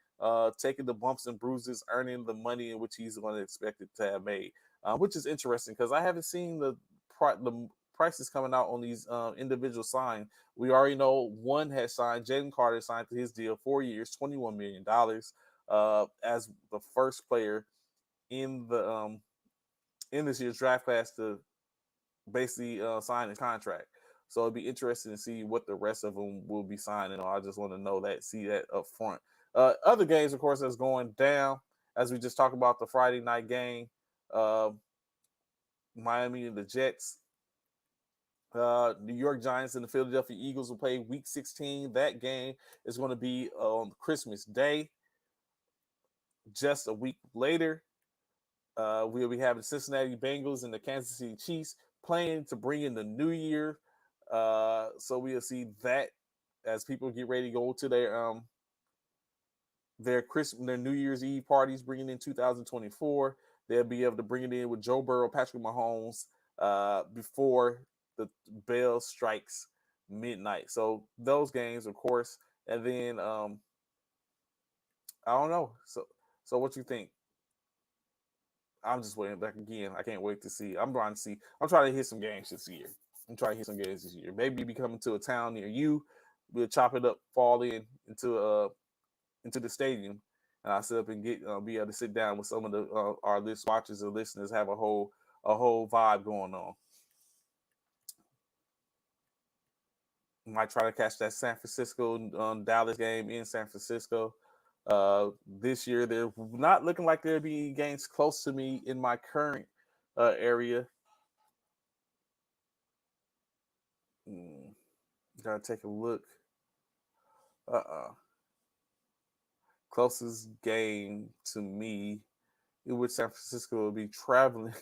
S2: taking the bumps and bruises, earning the money in which he's going to expect it to have made? Which is interesting because I haven't seen the prices coming out on these individual sign. We already know one has signed. Jaden Carter signed to his deal, 4 years, $21 million, as the first player in the in this year's draft class to basically sign his contract. So it'd be interesting to see what the rest of them will be signing on. I just want to know that, see that up front. Other games, of course, that's going down, as we just talked about the Friday night game, Miami and the Jets. New York Giants and the Philadelphia Eagles will play Week 16. That game is going to be on Christmas Day. Just a week later, we'll be having Cincinnati Bengals and the Kansas City Chiefs playing to bring in the new year. So we'll see that as people get ready to go to their New Year's Eve parties, bringing in 2024. They'll be able to bring it in with Joe Burrow, Patrick Mahomes, before the bell strikes midnight. So those games, of course, and then I don't know. So what you think? I'm just waiting back again. I can't wait to see. I'm trying to hit some games this year. Maybe be coming to a town near you. We'll chop it up, fall into the stadium, and I'll sit up and be able to sit down with some of the our list watchers and listeners, have a whole vibe going on. Might try to catch that San Francisco Dallas game in San Francisco. This year, they're not looking like there'll be games close to me in my current area. Gotta take a look. Closest game to me in which San Francisco will be traveling.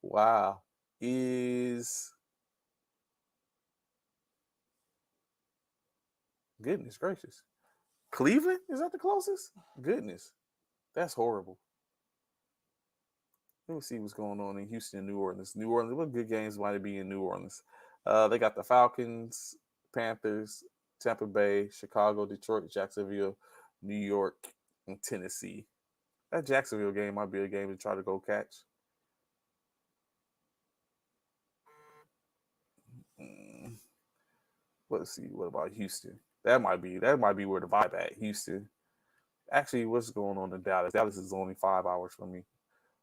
S2: Wow. Is goodness gracious. Cleveland? Is that the closest? Goodness. That's horrible. Let me see what's going on in Houston and New Orleans. What good games might it be in New Orleans? They got the Falcons, Panthers, Tampa Bay, Chicago, Detroit, Jacksonville, New York, and Tennessee. That Jacksonville game might be a game to try to go catch. Let's see. What about Houston? That might be where the vibe at. Houston. Actually, what's going on in Dallas? Dallas is only 5 hours from me.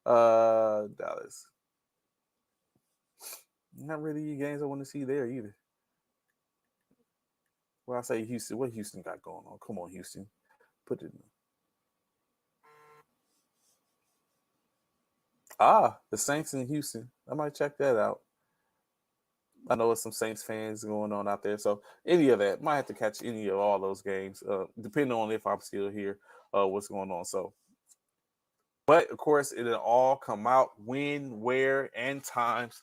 S2: Dallas. Not really games I want to see there either. Well, I say Houston. What Houston got going on? Come on, Houston. Put it in. The Saints in Houston. I might check that out. I know there's some Saints fans going on out there. So any of that, might have to catch any of all those games, depending on if I'm still here, what's going on. So, but of course, it'll all come out when, where, and times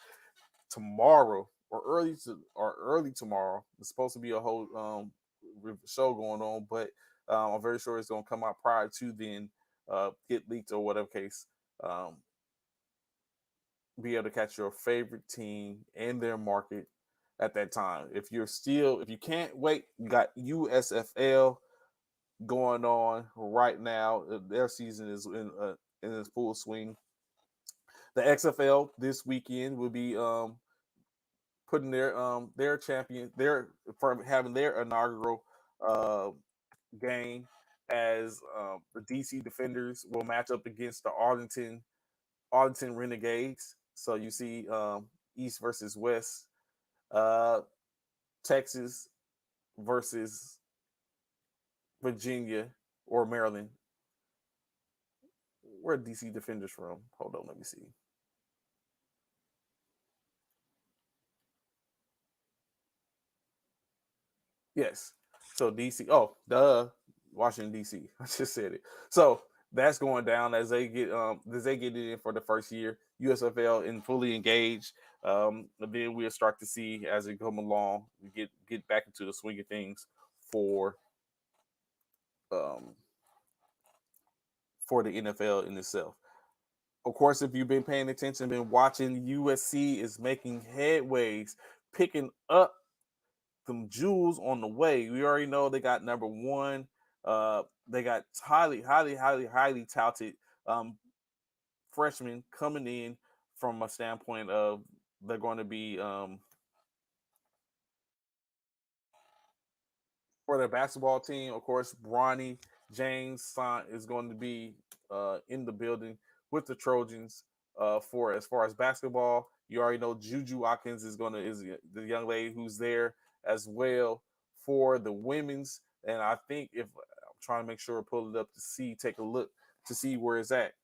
S2: tomorrow or early tomorrow. It's supposed to be a whole show going on, but I'm very sure it's going to come out prior to then, get leaked or whatever case. Be able to catch your favorite team in their market at that time. If you can't wait, you got USFL going on right now. Their season is in its full swing. The XFL this weekend will be putting their champion for having their inaugural game, as the DC Defenders will match up against the Arlington Renegades. So you see East versus West, Texas versus Virginia or Maryland. Where are DC Defenders from? Hold on, let me see. Yes. So DC. Oh, duh. Washington DC. I just said it. So that's going down as they get it in for the first year. USFL and fully engaged. And then we'll start to see as it come along, we get back into the swing of things for the NFL in itself. Of course, if you've been paying attention, been watching, USC is making headways, picking up them jewels on the way. We already know they got number one. They got highly touted freshmen coming in from a standpoint of they're going to be for their basketball team. Of course, Bronny James is going to be in the building with the Trojans for as far as basketball. You already know Juju Watkins is the young lady who's there as well for the women's. And I think if I'm trying to make sure I pull it up to take a look to see where it's at.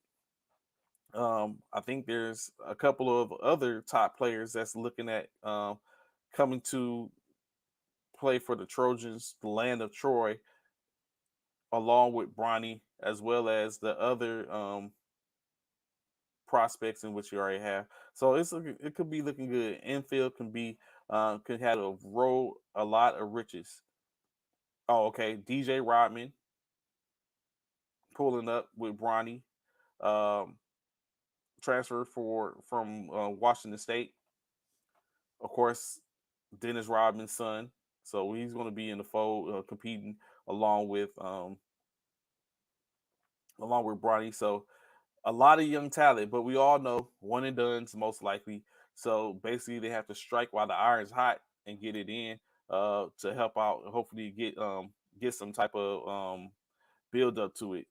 S2: I think there's a couple of other top players that's looking at coming to play for the Trojans, the land of Troy, along with Bronny, as well as the other prospects in which you already have. So it could be looking good. Infield can have a lot of riches. Oh, okay. DJ Rodman pulling up with Bronny. Transfer from Washington State. Of course, Dennis Rodman's son. So he's going to be in the fold competing along with Bronny. So a lot of young talent, but we all know one and done's most likely. So basically, they have to strike while the iron's hot and get it in to help out. Hopefully, get some type of build up to it.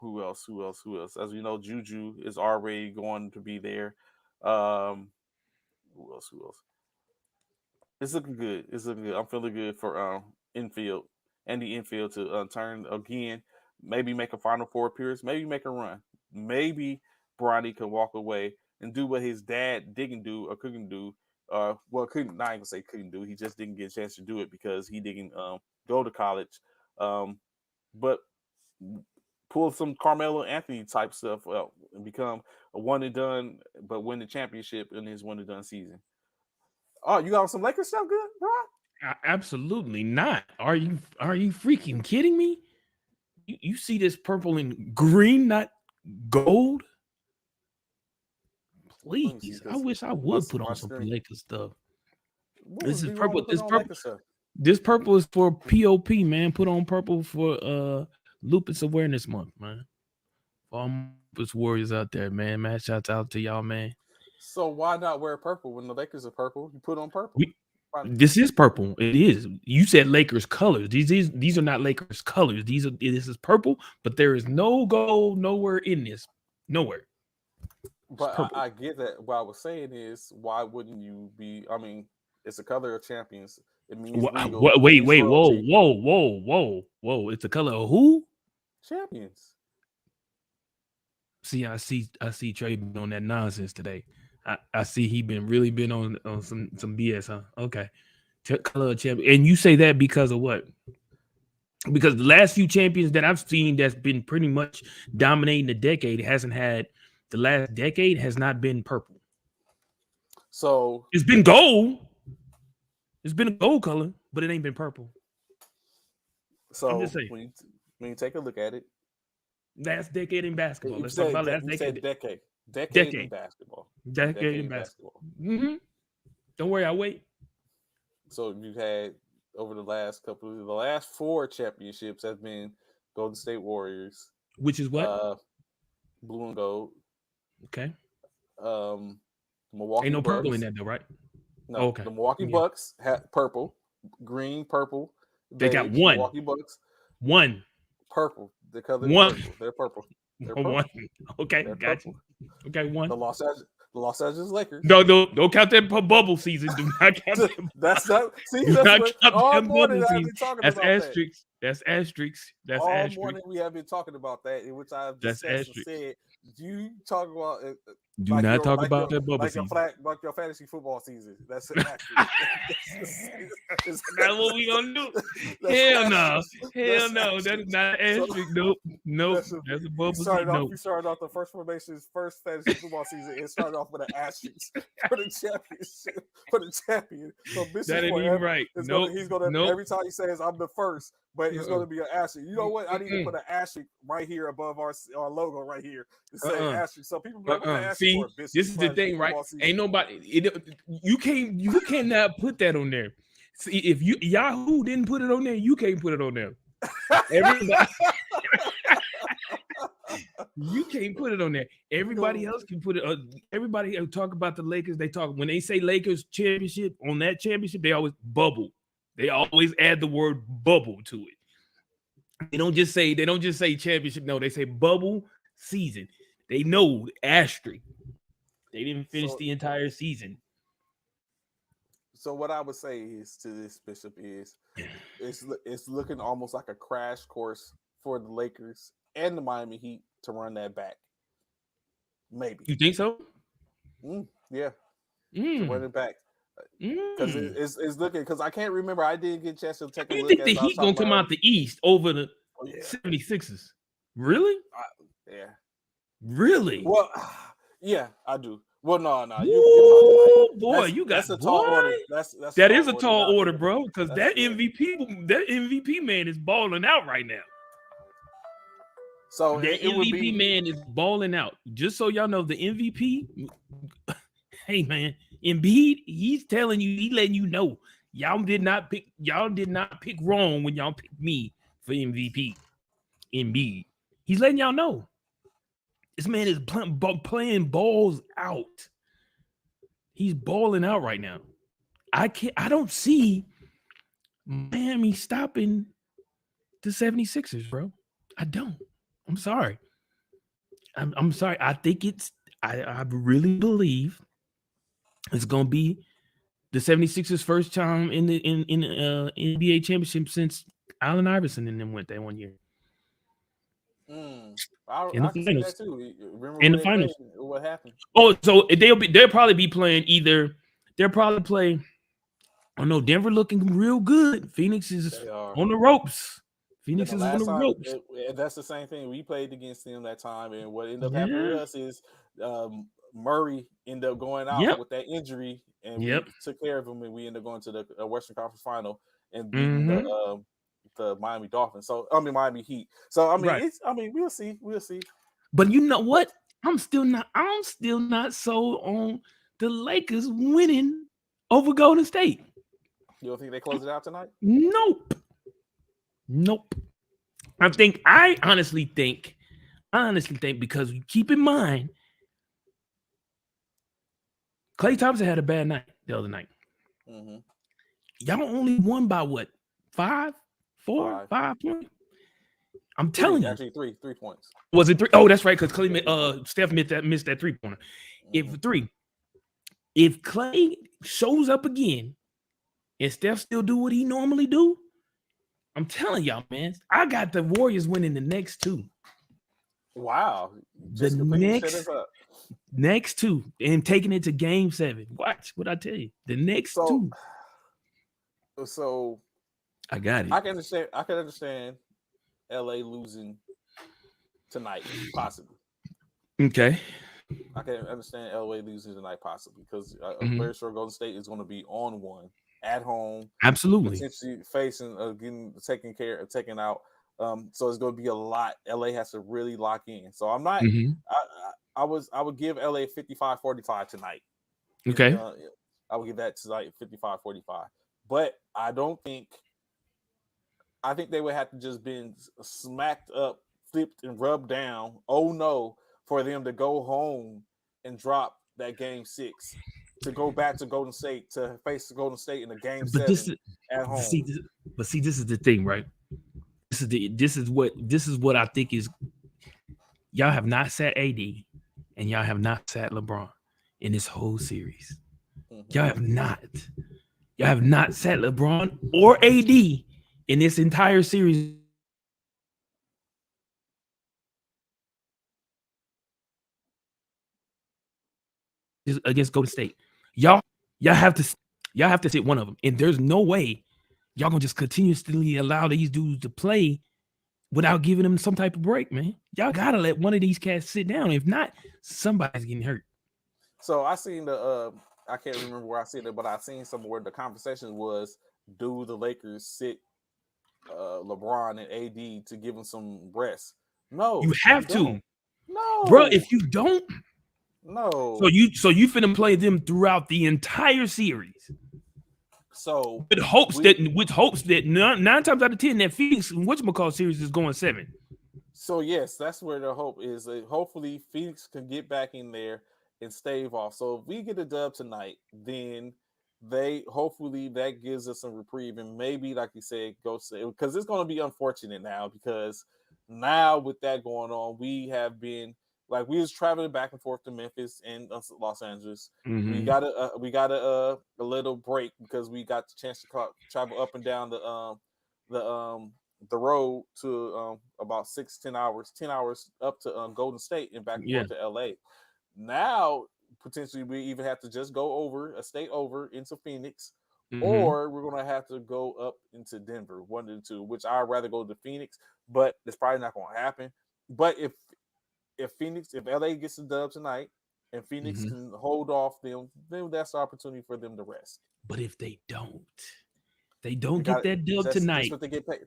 S2: Who else? As we know, Juju is already going to be there. Who else? It's looking good. I'm feeling good for infield and the infield to turn again. Maybe make a Final Four appearance. Maybe make a run. Maybe Bronny can walk away and do what his dad didn't do or couldn't do. Couldn't. Not even say couldn't do. He just didn't get a chance to do it because he didn't go to college. But pull some Carmelo Anthony type stuff up and become a one and done, but win the championship in his one and done season. Oh, you got some Lakers stuff good, bro?
S4: Absolutely not. Are you freaking kidding me? You see this purple and green, not gold? Please, I wish I would put on some Lakers stuff. This is purple. This purple is for POP, man. Put on purple for Lupus Awareness Month, man. For all Lupus warriors out there, man. Shouts out to y'all, man.
S2: So why not wear purple when the Lakers are purple? You put on purple.
S4: This is purple. It is. You said Lakers colors. These are not Lakers colors. This is purple, but there is no gold nowhere in this. Nowhere.
S2: But I get that. What I was saying is, why wouldn't you be? I mean, it's the color of champions. It means
S4: wait, whoa. It's the color of who?
S2: Champions.
S4: See, I see Trey on that nonsense today. I see he really been on some BS, huh? Okay. Color of champion. And you say that because of what? Because the last few champions that I've seen that's been pretty much dominating the decade the last decade has not been purple.
S2: So
S4: it's been gold. It's been a gold color, but it ain't been purple.
S2: So I'm just saying. When you take a look at it,
S4: last decade in basketball.
S2: Let's talk about last decade. Decade in basketball.
S4: Decade in basketball. Mm-hmm. Don't worry, I'll wait.
S2: So you've had over the last 4 championships have been Golden State Warriors.
S4: Which is what?
S2: Blue and gold.
S4: Okay.
S2: Milwaukee
S4: ain't no
S2: Bucks.
S4: purple in that though, right?
S2: No. Okay. The Milwaukee Bucks had purple, green, purple.
S4: They got one.
S2: Milwaukee Bucks.
S4: One.
S2: Purple. The color
S4: one.
S2: Purple. They're purple. They're purple.
S4: One. Okay, gotcha. Okay, one.
S2: The Los Angeles Lakers.
S4: No, don't count that bubble season. Do not count that.
S2: That's not. See,
S4: do
S2: that's
S4: not
S2: what,
S4: count
S2: all
S4: that
S2: morning
S4: bubble
S2: I've
S4: season.
S2: been talking
S4: That's
S2: about
S4: asterisks. That's asterisks. That's
S2: all
S4: asterisks.
S2: morning we have been talking about that, in which I've discussed and said, you talk about.
S4: Do like not talk about that bubble season.
S2: Like your fantasy football season. That's it.
S4: That's what we gonna do. Hell no. Hell no. That is not asterisk. Nope. That's a bubble season.
S2: We started off the first formation's first fantasy football season. It started off with an asterisk for the championship, for the champion. So
S4: that ain't even right.
S2: He's gonna every time he says I'm the first, but it's going to be an asterisk. You know what? I need to put an asterisk right here above our logo right here to say asterisk. So people be like, what the asterisk
S4: See,
S2: for? Bishop
S4: this is the thing, right? Ain't nobody. You cannot put that on there. See, if Yahoo didn't put it on there, you can't put it on there. Everybody, you can't put it on there. Everybody else can put it. Everybody talk about the Lakers. They talk when they say Lakers championship on that championship. They always bubble. They always add the word bubble to it. They don't just say championship. No, they say bubble season. They know asterisk. They didn't finish the entire season.
S2: So what I would say is to this, Bishop, is it's looking almost like a crash course for the Lakers and the Miami Heat to run that back. Maybe.
S4: You think so?
S2: Yeah. To run it back. Because it's looking, because I can't remember. I didn't get a chance to take a look.
S4: You think the Heat gonna come out the East over the 76ers? Really?
S2: Yeah.
S4: Really?
S2: Well, yeah, I do. Well, no.
S4: That's
S2: a tall order.
S4: That is a tall order, bro. Because that MVP man is balling out right now.
S2: So
S4: the MVP man is balling out. Just so y'all know, the MVP. Hey man, Embiid, he's telling you, he's letting you know, y'all did not pick wrong when y'all picked me for MVP. Embiid, he's letting y'all know. This man is playing balls out. He's balling out right now. I don't see Miami stopping the 76ers, bro. I don't. I'm sorry. I'm sorry. I think I really believe it's gonna be the 76ers' first time in the NBA championship since Allen Iverson and them went there one year.
S2: I can see that too. Remember
S4: in the finals,
S2: what happened?
S4: Oh, so they'll probably be playing either. They'll probably play. I know Denver looking real good. Phoenix is on the ropes. Phoenix is on the ropes.
S2: That's the same thing. We played against them that time, and what ended up happening to us is Murray ended up going out with that injury, and we took care of him, and we ended up going to the Western Conference Final and beating the Miami Dolphins. So Miami Heat. So we'll see.
S4: But you know what? I'm still not sold on the Lakers winning over Golden State.
S2: You don't think they close it out tonight?
S4: Nope. I honestly think because keep in mind, Klay Thompson had a bad night the other night. Y'all only won by what? 5 points? I'm telling you.
S2: Actually, 3 points.
S4: Was it 3? Oh, that's right, because Steph missed that 3-pointer. If Klay shows up again and Steph still do what he normally do, I'm telling y'all, man, I got the Warriors winning the next 2.
S2: Wow.
S4: The next 2 and taking it to game 7. Watch what I tell you. The next 2.
S2: So
S4: I got it.
S2: I can understand LA losing tonight, possibly.
S4: Okay.
S2: I can understand LA losing tonight, possibly, because I'm very sure Golden State is going to be on one at home.
S4: Absolutely.
S2: Potentially facing getting taken out. So it's going to be a lot. LA has to really lock in. So I'm not. I would give LA 55-45 tonight.
S4: Okay.
S2: I would give that tonight 55-45. But I think they would have to just been smacked up, flipped, and rubbed down. Oh no, for them to go home and drop that game 6 to go back to Golden State to face Golden State in a game 7 at home.
S4: This is the thing, right? This is what I think is. Y'all have not sat AD, and y'all have not sat LeBron in this whole series. Y'all have not. Y'all have not sat LeBron or AD in this entire series. Against Golden State. Y'all have to sit one of them. And there's no way y'all gonna just continuously allow these dudes to play without giving them some type of break, man. Y'all gotta let one of these cats sit down. If not, somebody's getting hurt.
S2: So I seen I can't remember where I seen it, but I seen somewhere the conversation was, do the Lakers sit LeBron and AD to give them some rest. No,
S4: You have to,
S2: don't. No,
S4: bro. If you don't,
S2: no.
S4: so you finna play them throughout the entire series
S2: So
S4: with hopes that nine times out of 10 that Phoenix whatchamacall series is going 7.
S2: So yes, that's where the hope is. Hopefully, Phoenix can get back in there and stave off. So if we get a dub tonight, then hopefully that gives us some reprieve, and maybe, like you said, because it's going to be unfortunate now, because now with that going on, we was traveling back and forth to Memphis and Los Angeles.
S4: Mm-hmm.
S2: We got a little break because we got the chance to travel up and down the road to about 10 hours up to Golden State and back and forth to LA. Now potentially we even have to just go a state over into Phoenix, or we're gonna have to go up into Denver, one of the two, which I'd rather go to Phoenix, but it's probably not gonna happen. But if LA gets the dub tonight and Phoenix can hold off them, then that's the opportunity for them to rest.
S4: But if they don't get that dub tonight,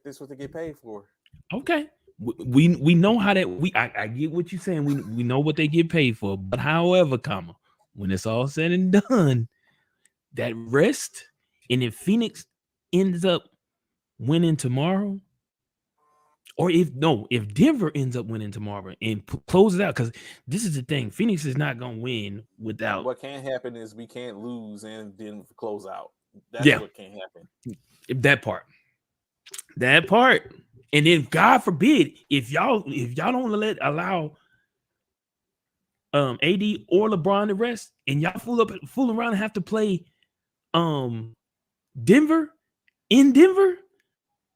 S2: This what they get paid for.
S4: Okay, we know how that I get what you're saying. We know what they get paid for, but however, when it's all said and done, that rest, and if Phoenix ends up winning tomorrow, or if Denver ends up winning tomorrow and closes out, because this is the thing, Phoenix is not gonna win without.
S2: What can't happen is we can't lose and then close out. That's what can't happen.
S4: That part, and then God forbid if y'all don't allow AD or LeBron to rest, and y'all fool around and have to play Denver in Denver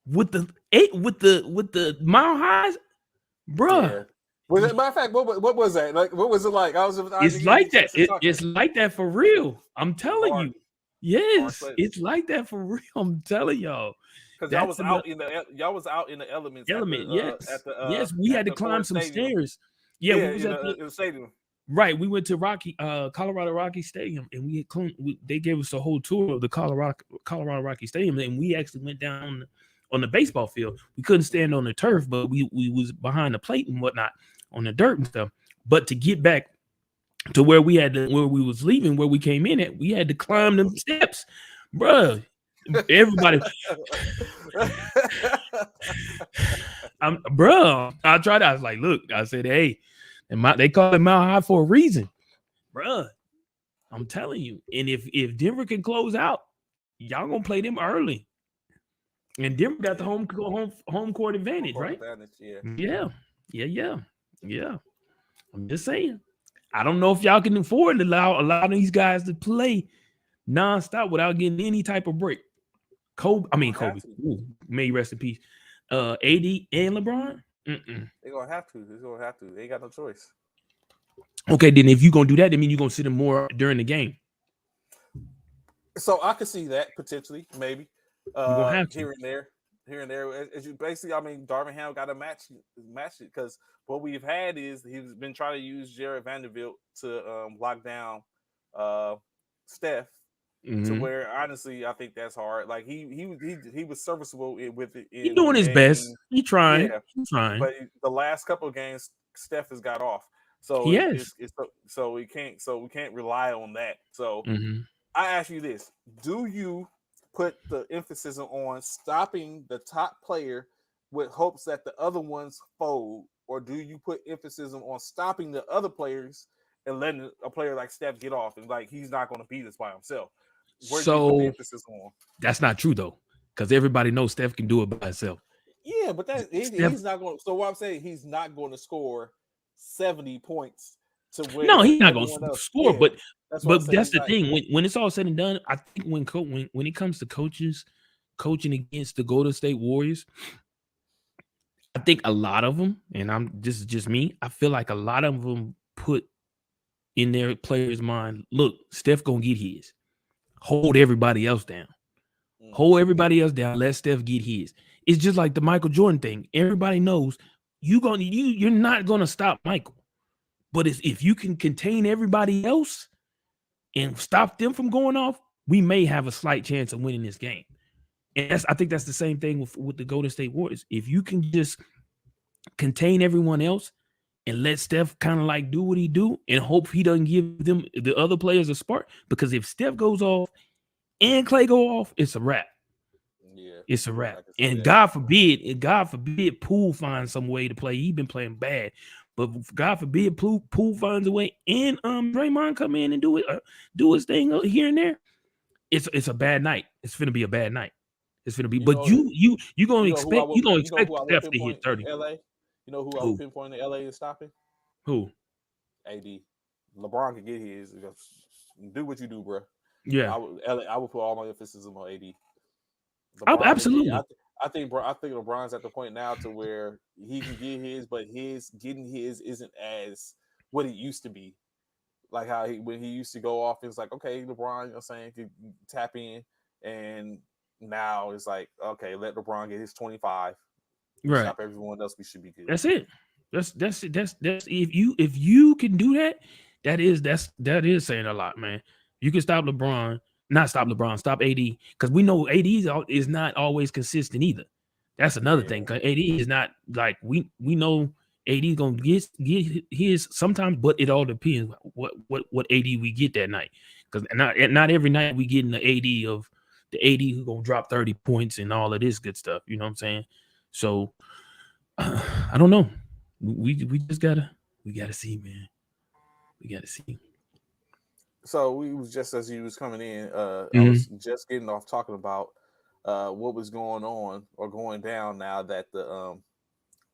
S4: with the mile highs, bruh.
S2: Yeah. Matter of fact, what was that? Like, what was it like?
S4: It's like that. It's like that for real. I'm telling you. Yes, it's like that for real. I'm telling y'all.
S2: Because y'all was out in the elements.
S4: Yes, we had to climb some stairs. Yeah, we was at the
S2: stadium.
S4: Right, we went to Colorado Rocky Stadium, and they gave us a whole tour of the Colorado Rocky Stadium, and we actually went down on the baseball field. We couldn't stand on the turf, but we was behind the plate and whatnot on the dirt and stuff. But to get back to where we was leaving, where we came in at, we had to climb them steps, bruh. Everybody, I tried. I was like, look, I said, hey, they call it Mile High for a reason, bruh. I'm telling you. And if Denver can close out, y'all gonna play them early, and Denver got the home court advantage, right? Yeah. I'm just saying. I don't know if y'all can afford to allow these guys to play nonstop without getting any type of break. Kobe. Ooh, may rest in peace. AD and LeBron.
S2: They're gonna have to. They ain't got no choice.
S4: Okay, then if you're gonna do that, that means you're gonna sit them more during the game.
S2: So I could see that potentially, maybe. Here and there. As you basically, Darvin Ham got to match it, because what we've had is he's been trying to use Jared Vanderbilt to lock down Steph, to where honestly I think that's hard. Like he was serviceable with it.
S4: He's doing his best. He's trying.
S2: But the last couple of games, Steph has got off. So we can't rely on that. So I ask you this: do you put the emphasis on stopping the top player with hopes that the other ones fold, or do you put emphasis on stopping the other players and letting a player like Steph get off, and like he's not going to beat us by himself? Where do you put the emphasis on?
S4: That's not true though, because everybody knows Steph can do it by himself.
S2: Yeah, but he's not going. So what I'm saying, he's not going to score 70 points to win.
S4: No, he's not going to score. Yeah, but that's the thing. When it's all said and done, I think when it comes to coaching against the Golden State Warriors, I think a lot of them, and this is just me, I feel like a lot of them put in their players' mind, look, Steph gonna get his. Hold everybody else down. Hold everybody else down. Let Steph get his. It's just like the Michael Jordan thing. Everybody knows you're not gonna stop Michael. But if you can contain everybody else and stop them from going off, we may have a slight chance of winning this game. And I think that's the same thing with the Golden State Warriors. If you can just contain everyone else and let Steph kind of like do what he do and hope he doesn't give them the other players a spark, because if Steph goes off and Clay go off, it's a wrap.
S2: Yeah,
S4: It's a wrap.
S2: I can see
S4: And
S2: that.
S4: God forbid Poole finds some way to play. He's been playing bad. But God forbid Poole finds a way and Draymond come in and do his thing here and there. It's a bad night. It's gonna be a bad night. It's gonna be.
S2: You
S4: but
S2: know-
S4: you gonna
S2: You know who I
S4: expect
S2: would-
S4: you gonna
S2: you know
S4: expect
S2: who I would
S4: Steph to
S2: pinpoint
S4: hit 30.
S2: in LA? You know who I
S4: Who?
S2: would pinpoint in LA is stopping?
S4: Who?
S2: AD. LeBron can get his. Do what you do, bro.
S4: Yeah.
S2: I would put all my emphasis on AD.
S4: Absolutely.
S2: I think LeBron's at the point now to where he can get his, but getting his isn't as what it used to be. Like how when he used to go off, it's like, okay, LeBron, you know what I'm saying, could tap in, and now it's like, okay, let LeBron get his 25.
S4: Right.
S2: Stop everyone else. We should be good.
S4: That's it. That's if you can do that, that is saying a lot, man. You can stop LeBron, not stop LeBron, stop AD, because we know AD is not always consistent either. That's another thing. Cause AD is not like we know AD is gonna get his sometimes, but it all depends what AD we get that night. Because not every night we get in the AD of the AD who's gonna drop 30 points and all of this good stuff. You know what I'm saying? So I don't know. We just gotta see, man. We gotta see.
S2: So we was just as you was coming in, I was just getting off talking about what was going on or going down now that the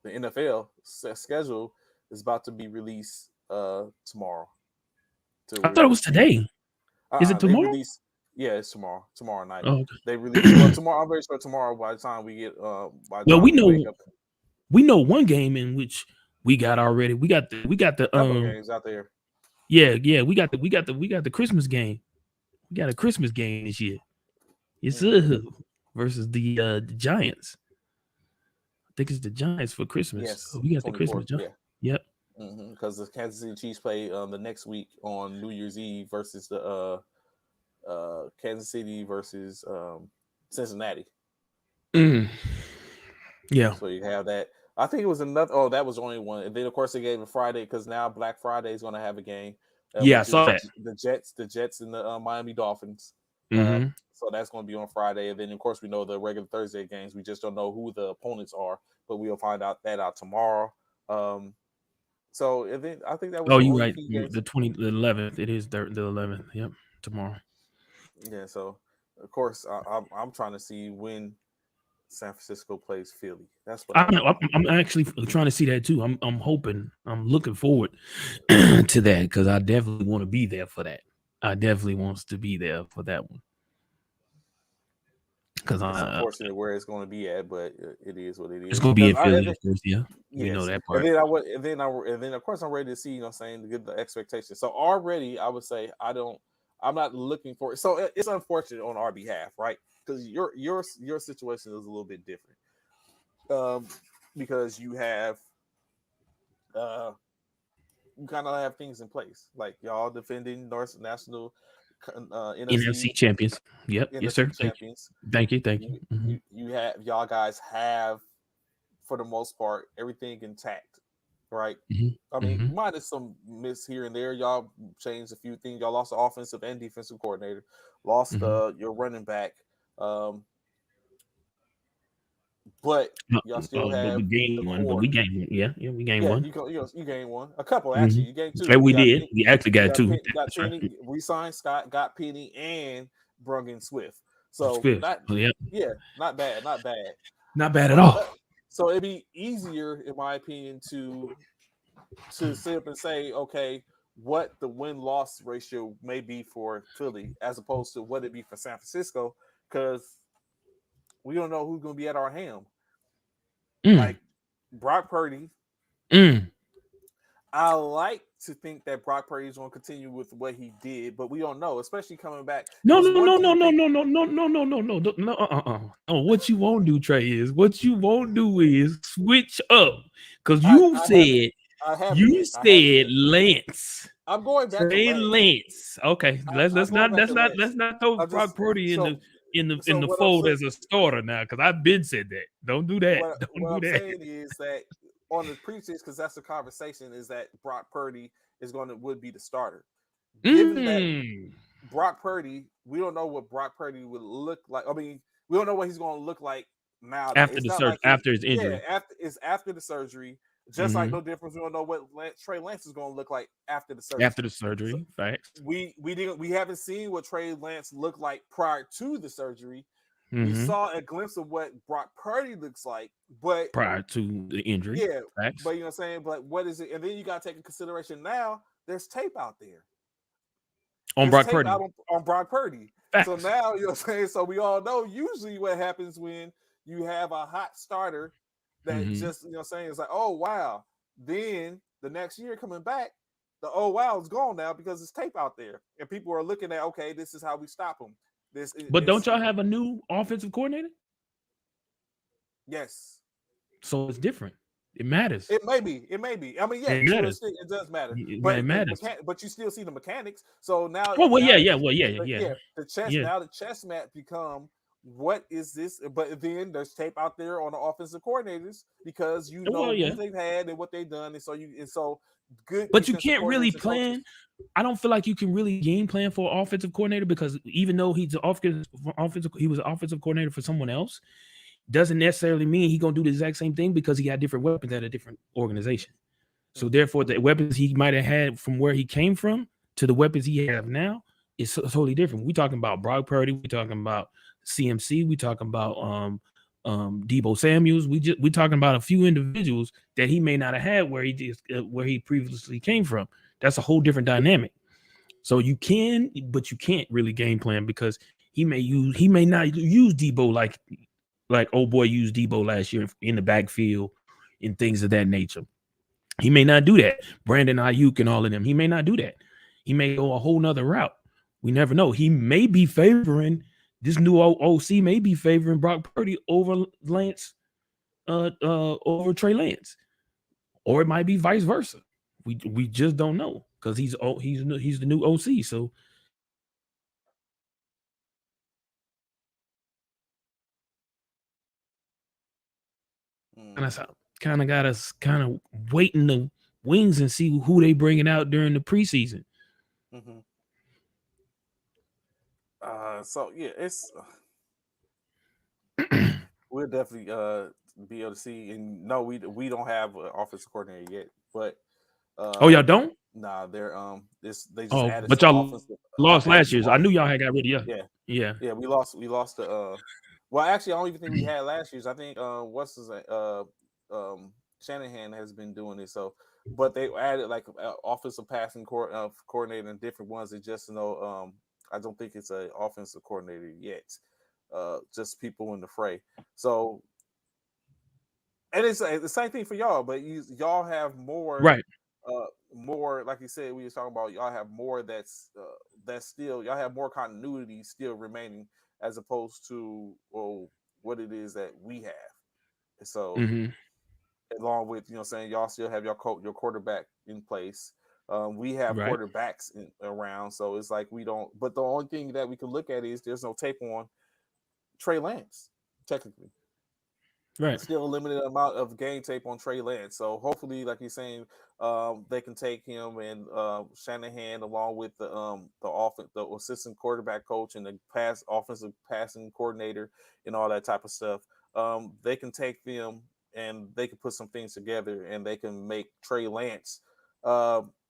S2: NFL schedule is about to be released tomorrow.
S4: I thought it was today. Is it tomorrow?
S2: It's tomorrow. Tomorrow night.
S4: Oh, okay.
S2: They release tomorrow. I'm very sure tomorrow by the time we get
S4: we know one game in which we got already. We got the
S2: games out there.
S4: Yeah, we got the Christmas game. We got a Christmas game this year. It's versus the Giants. I think it's the Giants for Christmas.
S2: Yes,
S4: so we got the Christmas Giants.
S2: Yeah.
S4: Yep.
S2: Because the Kansas City Chiefs play the next week on New Year's Eve versus the Kansas City versus Cincinnati.
S4: Yeah.
S2: So you have that. I think it was another. Oh, that was only one. And then of course they gave it Friday because now Black Friday is going to have a game.
S4: Yeah, I saw that.
S2: The Jets, and the Miami Dolphins. So that's going to be on Friday, and then of course we know the regular Thursday games. We just don't know who the opponents are, but we'll find out tomorrow. So and then I think that was.
S4: Oh, you're right. The 11th. It is the 11th. Yep, tomorrow.
S2: Yeah. So of course I'm trying to see when San Francisco plays Philly. That's what
S4: I'm actually trying to see that too. I'm hoping. I'm looking forward to that because I definitely want to be there for that. I definitely wants to be there for that one. Because
S2: it's unfortunate where it's going to be at, but it is what it is.
S4: It's going to be in Philly, of course. Yeah,
S2: yes.
S4: We know that part.
S2: And then of course I'm ready to see. You know, saying to get the expectations. So already I would say I'm not looking for it. So it's unfortunate on our behalf, right? Because your situation is a little bit different. Because you have you kind of have things in place, like y'all defending North National
S4: NFC champions. Yep.
S2: NFC
S4: yes, sir.
S2: Champions.
S4: Thank you.
S2: You have y'all guys have, for the most part, everything intact, right? I mean, minus some miss here and there. Y'all changed a few things. Y'all lost the offensive and defensive coordinator. Lost your running back. But y'all still have
S4: we gained one. But we gained one. Yeah, we gained one.
S2: You gained one. A couple actually. You gained two.
S4: Yeah, we did. We actually got two.
S2: Got Penny. We signed Scott. Got Penny and brung in Swift. So not bad.
S4: Not bad at all.
S2: So it'd be easier, in my opinion, to sit up and say, okay, what the win-loss ratio may be for Philly as opposed to what it'd be for San Francisco, because we don't know who's going to be at our helm. Like Brock Purdy. I like to think that Brock Purdy is going to continue with what he did, but we don't know, especially coming back.
S4: No. What you won't do, Trey, is switch up, because you said Lance.
S2: I'm going back
S4: to Lance. Okay, let's not throw Brock Purdy in the. in the
S2: So
S4: in the
S2: what I'm
S4: fold
S2: saying,
S4: as a starter now because I've been said that. Don't do that.
S2: what
S4: Don't do
S2: I'm
S4: that.
S2: saying is that on the preseason, because that's the conversation, is that Brock Purdy would be the starter. Given that
S4: Mm.
S2: Brock Purdy, we don't know what Brock Purdy would look like. I mean, we don't know what he's going to look like now.
S4: After
S2: It's
S4: the
S2: not
S4: surgery,
S2: like he,
S4: after his
S2: yeah,
S4: injury.
S2: after the surgery. Just like no difference, we don't know what Trey Lance is going to look like after the surgery.
S4: After the surgery,
S2: So
S4: facts.
S2: we haven't seen what Trey Lance looked like prior to the surgery. We
S4: Mm-hmm.
S2: saw a glimpse of what Brock Purdy looks like, but
S4: Prior to the injury,
S2: yeah,
S4: facts.
S2: but you know what I'm saying. But what is it? And then you got to take in consideration now. There's tape out there.
S4: On
S2: There's
S4: Brock
S2: tape
S4: Purdy.
S2: out on Brock Purdy.
S4: Facts.
S2: So now, you know what I'm saying? So we all know usually what happens when you have a hot starter that just, you know what I'm saying, it's like, oh, wow. Then the next year coming back, the oh, wow is gone now because it's tape out there. And people are looking at, okay, this is how we stop them.
S4: But don't y'all have a new offensive coordinator?
S2: Yes.
S4: So it's different. It matters.
S2: It may be. I mean, yeah, it does matter. But
S4: it matters.
S2: But you still see the mechanics. So now,
S4: Oh well,
S2: now
S4: yeah.
S2: Now the chess mat become what is this? But then there's tape out there on the offensive coordinators because you know who they've had and what they've done, and so good.
S4: But you can't really plan. I don't feel like you can really game plan for an offensive coordinator because even though he was an offensive coordinator for someone else, doesn't necessarily mean he's gonna do the exact same thing because he had different weapons at a different organization. So therefore, the weapons he might have had from where he came from to the weapons he have now is totally different. We're talking about Brock Purdy. We're talking about CMC. We're talking about Deebo Samuels. We're talking about a few individuals that he may not have had where he previously came from. That's a whole different dynamic. So you can, but you can't really game plan because he may not use Deebo like old boy used Deebo last year in the backfield and things of that nature. He may not do that. Brandon Ayuk and all of them. He may not do that. He may go a whole nother route. We never know. He may be favoring this new OC may be favoring Brock Purdy over Lance, over Trey Lance, or it might be vice versa. We just don't know because he's the new OC. So kind of got us kind of waiting the wings and see who they bringing out during the preseason.
S2: So yeah, it's we'll definitely be able to see. And no, we don't have an offensive coordinator yet, but
S4: oh, y'all don't?
S2: Nah, they're they just added.
S4: But y'all lost last year. I knew y'all had got rid of
S2: yeah. We lost the well, actually, I don't even think we had last year's. I think what's his Shanahan has been doing it. So, but they added like offensive passing coordinator and different ones. That just I don't think it's an offensive coordinator yet. Just people in the fray. So, and it's the same thing for y'all, but y'all have more,
S4: right?
S2: More, like you said, we was talking about. Y'all have more that's still, y'all have more continuity still remaining as opposed to what it is that we have. So, along with saying y'all still have your quarterback in place. We have quarterbacks around, so it's like we don't. But the only thing that we can look at is there's no tape on Trey Lance, technically.
S4: Right.
S2: Still a limited amount of game tape on Trey Lance. So hopefully, like you're saying, they can take him and Shanahan along with the assistant quarterback coach and the offensive passing coordinator and all that type of stuff. They can take them and they can put some things together and they can make Trey Lance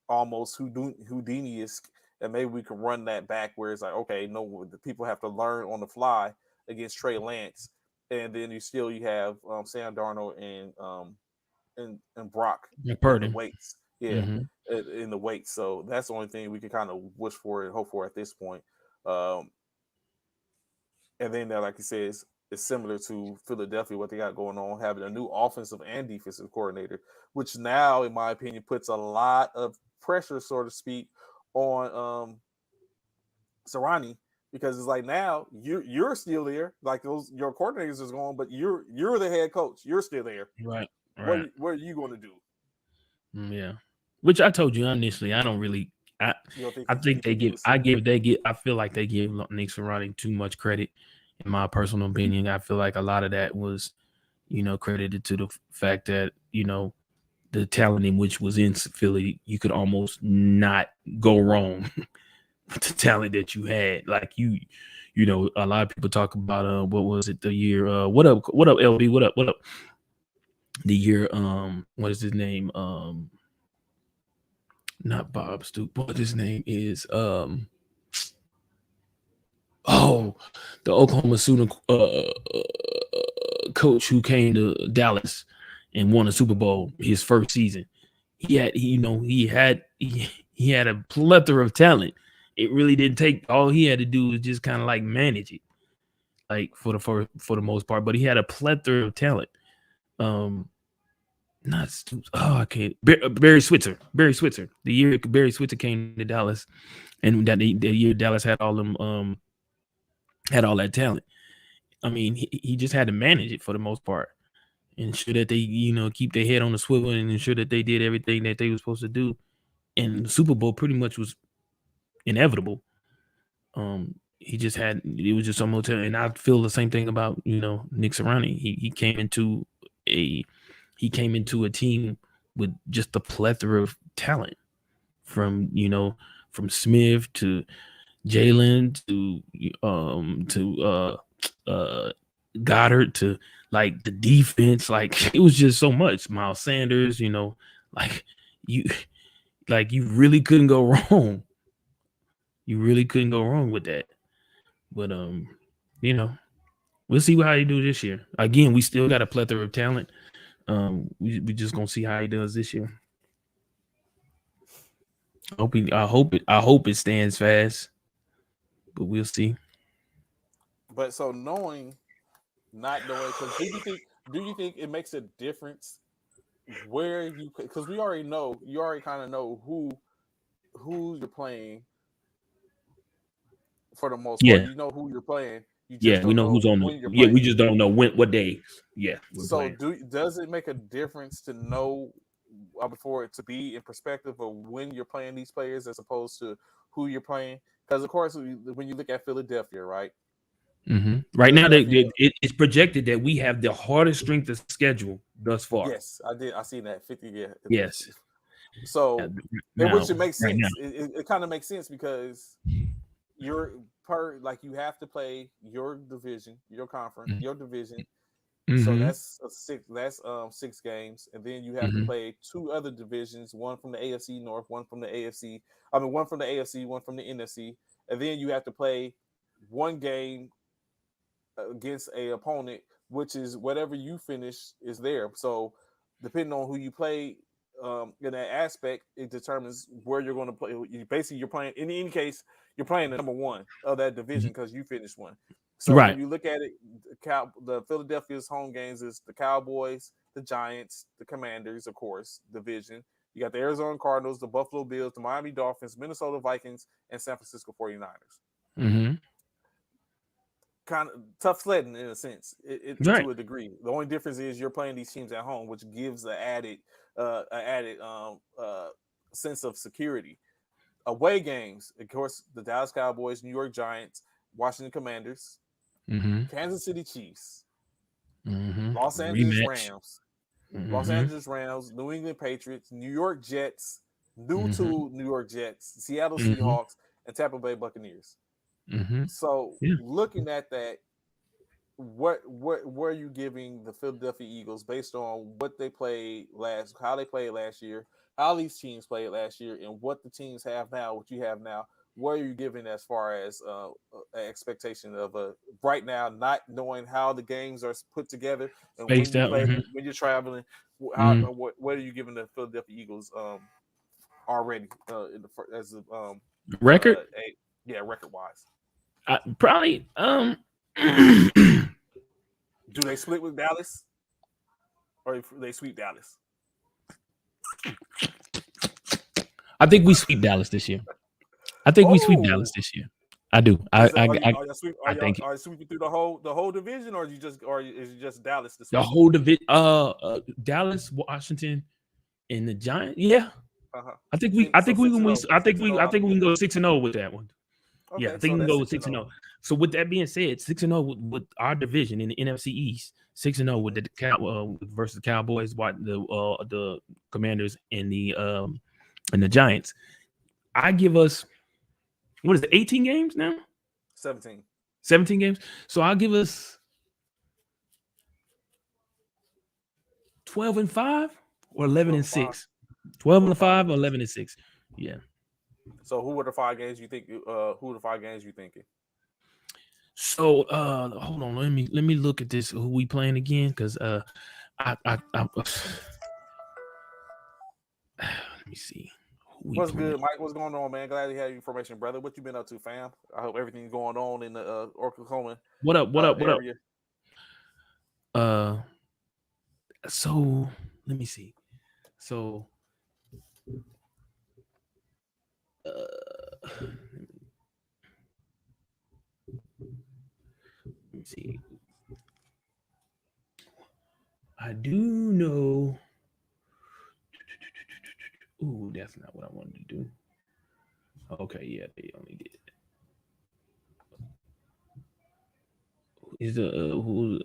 S2: almost Houdini-esque, and maybe we can run that back where it's like, okay, no, the people have to learn on the fly against Trey Lance. And then you have Sam Darnold and Brock
S4: Purdy.
S2: in the weights, in the weights. So that's the only thing we can kind of wish for and hope for at this point. And then, like you said, it's similar to Philadelphia, what they got going on, having a new offensive and defensive coordinator, which now, in my opinion, puts a lot of pressure, so to speak, on Sirianni. Because it's like now you're still there, like your coordinators is going, but you're the head coach. You're still there,
S4: right?
S2: What are you going to do?
S4: Yeah, which I told you initially, I don't really. I feel like they give Nick Sirianni too much credit, in my personal opinion. I feel like a lot of that was, credited to the fact that, the talent in which was in Philly, you could almost not go wrong with the talent that you had. Like a lot of people talk about what was it, the year what up LB, what up the year what is his name, not Bob Stoop, what his name is, the Oklahoma City coach who came to Dallas and won a Super Bowl his first season. He had a plethora of talent. It really didn't take, all he had to do was just kind of like manage it, like for the most part. But he had a plethora of talent. Not Stoops. Oh, I can't. Barry Switzer. The year Barry Switzer came to Dallas, and that the year Dallas had all them had all that talent. I mean, he just had to manage it for the most part, and ensure that they keep their head on the swivel and ensure that they did everything that they were supposed to do. And the Super Bowl pretty much was inevitable. He just had, it was just so much, and I feel the same thing about Nick Sirianni. He came into a team with just a plethora of talent, from Smith to Jalen to Goddard to like the defense. Like, it was just so much. Miles Sanders, you really couldn't go wrong. You really couldn't go wrong with that. But we'll see how he do this year. Again, we still got a plethora of talent. We just gonna see how he does this year. I hope it stands fast, but we'll see.
S2: But so not knowing, because do you think it makes a difference where you, because you already kind of know who you're playing for the most part. You know who you're playing.
S4: We know who's on the. Yeah, we just don't know what day. Yeah.
S2: So does it make a difference to know before it to be in perspective of when you're playing these players as opposed to who you're playing? Because of course, when you look at Philadelphia, right?
S4: Mm-hmm. Right now, it's projected that we have the hardest strength of schedule thus far.
S2: Yes, I did. I seen that 50. Yeah.
S4: Yes.
S2: So, which it makes sense. It kind of makes sense because you have to play your division, your conference, your division. Mm-hmm. So that's 6 games, and then you have to play 2 other divisions, one from the AFC North, one from the AFC, one from the NFC, and then you have to play 1 game against a opponent, which is whatever you finish is there. So depending on who you play in that aspect, it determines where you're going to play. You're playing, in any case, you're playing the number 1 of that division because you finished 1. So when you look at it, the Philadelphia's home games is the Cowboys, the Giants, the Commanders, of course, division. You got the Arizona Cardinals, the Buffalo Bills, the Miami Dolphins, Minnesota Vikings, and San Francisco 49ers.
S4: Mm-hmm.
S2: Kind of tough sledding in a sense, to a degree. The only difference is you're playing these teams at home, which gives an added sense of security. Away games, of course, the Dallas Cowboys, New York Giants, Washington Commanders, Kansas City Chiefs, Los Angeles Rams, Los Angeles Rams, New England Patriots, New York Jets, New York Jets, Seattle Seahawks, and Tampa Bay Buccaneers. So looking at that, what are you giving the Philadelphia Eagles based on what they played how they played last year, how these teams played last year, and what the teams have now, what you have now? What are you giving as far as an expectation of right now, not knowing how the games are put together and when you're traveling? What are you giving the Philadelphia Eagles already as a
S4: record?
S2: Record wise,
S4: probably.
S2: Do they split with Dallas, or they sweep Dallas?
S4: I think we sweep Dallas this year. I think we sweep Dallas this year. I do. Are you sweeping through the whole division, or is it just Dallas? The whole division. Dallas, Washington, and the Giants. Yeah. I think we can go 6-0 with that one.
S2: Okay,
S4: Yeah, I think
S2: so
S4: we can
S2: that's
S4: go with 6-0. So with that being said, 6-0 with our division in the NFC East, 6-0 with the versus the Cowboys, the Commanders and the Giants. I give us, what is it, 18 games now?
S2: 17.
S4: 17 games. So I'll give us 12-5 or 11-6. 12-5 or 11-6. Yeah.
S2: So who are the 5 games you think? Who are the 5 games you thinking?
S4: So hold on, let me look at this. Who we playing again? Because I let me see.
S2: What's good, Mike? What's going on, man? Glad to have your information, brother. What you been up to, fam? I hope everything's going on in the Oklahoma
S4: What up?
S2: area.
S4: So let me see. So let me see. I do know. Ooh, that's not what I wanted to do. Okay, yeah, they only did. Is who?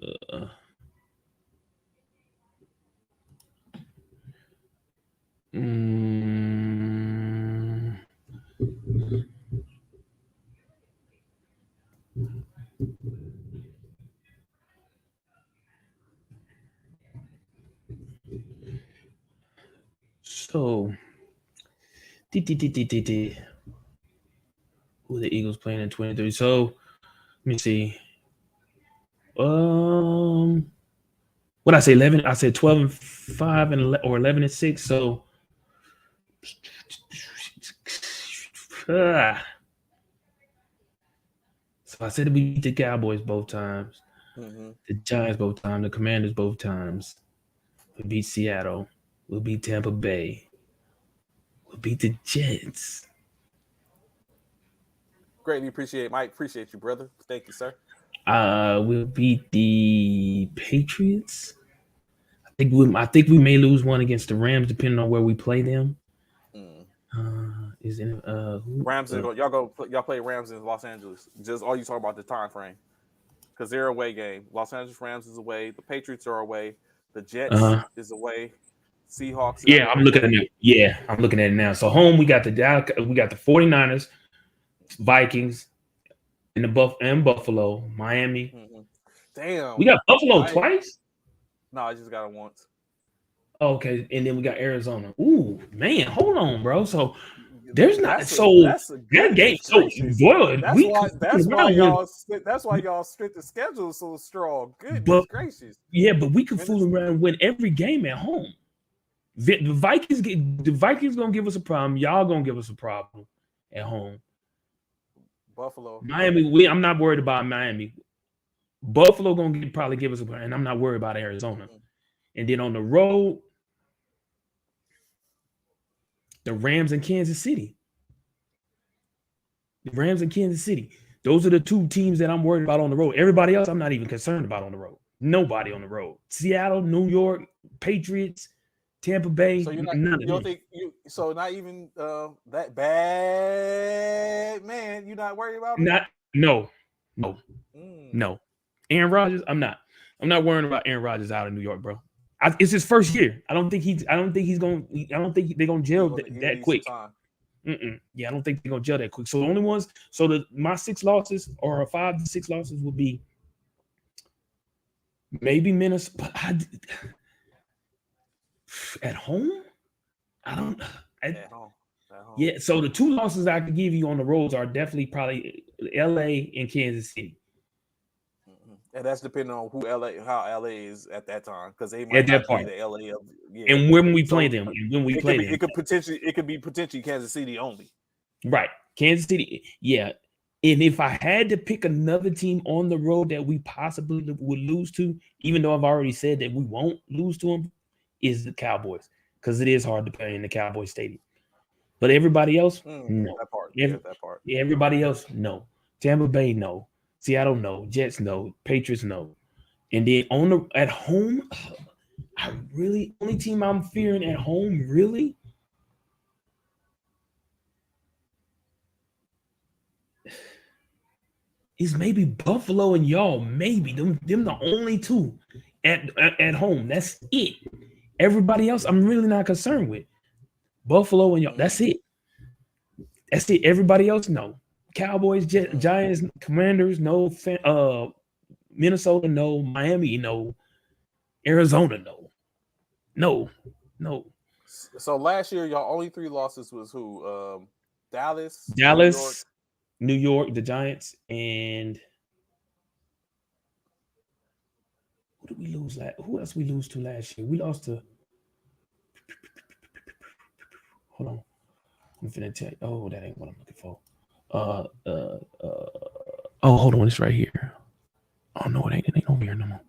S4: So, who the Eagles playing in 23? So, let me see. What I say, 11? I said 12-5 or 11-6. So, so I said we beat the Cowboys both times, the Giants both times, the Commanders both times. We beat Seattle. We'll beat Tampa Bay. We'll beat the Jets.
S2: Greatly appreciate, Mike. Appreciate you, brother. Thank you, sir.
S4: We'll beat the Patriots. I think we may lose one against the Rams, depending on where we play them. Is it
S2: Rams? Y'all play Rams in Los Angeles. Just all you talk about the time frame, because they're away game. Los Angeles Rams is away. The Patriots are away. The Jets is away. Seahawks.
S4: I'm looking at it. Yeah, I'm looking at it now. So home, we got the 49ers, Vikings, and Buffalo, Miami.
S2: Damn.
S4: We got Buffalo twice?
S2: No, I just got it once.
S4: Okay, and then we got Arizona. Ooh, man, hold on, bro. So there's not
S2: that's a
S4: that game. So boy,
S2: that's why y'all split the schedule so strong. Goodness gracious.
S4: Yeah, but we could fool around and win every game at home. The Vikings gonna give us a problem. Y'all gonna give us a problem at home.
S2: Buffalo,
S4: Miami. I'm not worried about Miami. Buffalo gonna probably give us a problem, and I'm not worried about Arizona. And then on the road, the Rams and Kansas City. The Rams and Kansas City. Those are the 2 teams that I'm worried about on the road. Everybody else, I'm not even concerned about on the road. Nobody on the road. Seattle, New York, Patriots, Tampa Bay.
S2: So not even that bad, man. You're not worried about it?
S4: No. Aaron Rodgers, I'm not worrying about Aaron Rodgers out of New York, bro. It's his first year. I don't think they're gonna gel that quick. Yeah, I don't think they're gonna gel that quick. So the only ones, my 6 losses or 5 to 6 losses would be maybe Minnesota. At home, at home. Yeah, so the 2 losses I could give you on the roads are definitely probably LA and Kansas City.
S2: And that's depending on how LA is at that time, because they might not be the LA of
S4: and when we play them,
S2: it could be potentially Kansas City only.
S4: Right, Kansas City, yeah. And if I had to pick another team on the road that we possibly would lose to, even though I've already said that we won't lose to them, is the Cowboys, because it is hard to play in the Cowboys Stadium. But everybody else, no.
S2: That part.
S4: Yeah, everybody else, no. Tampa Bay, no. Seattle, no. Jets, no. Patriots, no. And then at home, only team I'm fearing at home, really. is maybe Buffalo and y'all. Maybe them the only two at home. That's it. Everybody else, I'm really not concerned with. Buffalo and y'all. That's it. That's it. Everybody else, no. Cowboys, Giants, Commanders, no. Minnesota, no. Miami, no. Arizona, no. No.
S2: So last year, y'all only 3 losses was who? Dallas,
S4: New York, the Giants, and who did we lose last? Who else we lose to last year? We lost to. Hold on, I'm finna tell you. Oh, that ain't what I'm looking for. Oh, hold on, it's right here. Oh no, it ain't over here no more.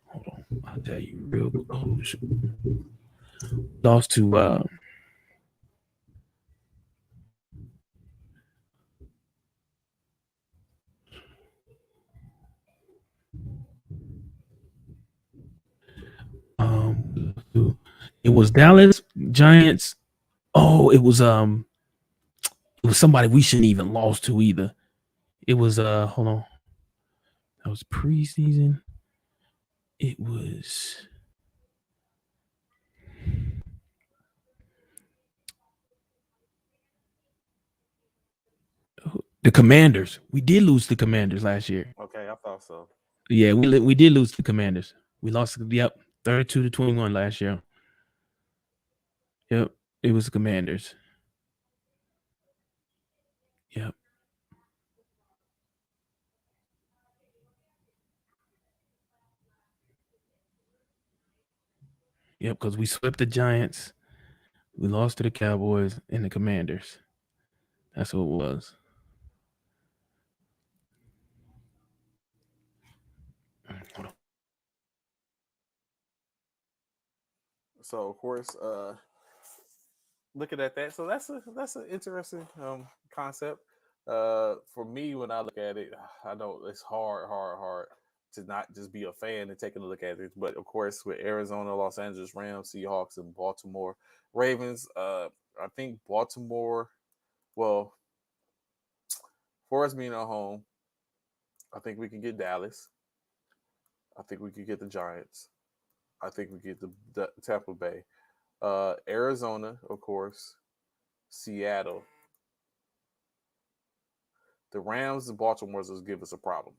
S4: Hold on, I'll tell you real close. Lost to it was Dallas, Giants. Oh, it was somebody we shouldn't even lost to either. It was hold on. That was preseason. It was the Commanders. We did lose the Commanders last year.
S2: Okay, I thought so.
S4: Yeah, we did lose the Commanders. We lost 32-21 last year. Yep, it was the Commanders. Yep. Yep, because we swept the Giants. We lost to the Cowboys and the Commanders. That's what it was. Hold on.
S2: So of course, looking at that, so that's an interesting concept. For me, when I look at it, I know it's hard to not just be a fan and taking a look at it. But of course, with Arizona, Los Angeles Rams, Seahawks, and Baltimore Ravens, I think Baltimore, well, for us being at home, I think we can get Dallas. I think we could get the Giants. I think we get the Tampa Bay. Arizona, of course, Seattle. The Rams and Baltimore will give us a problem.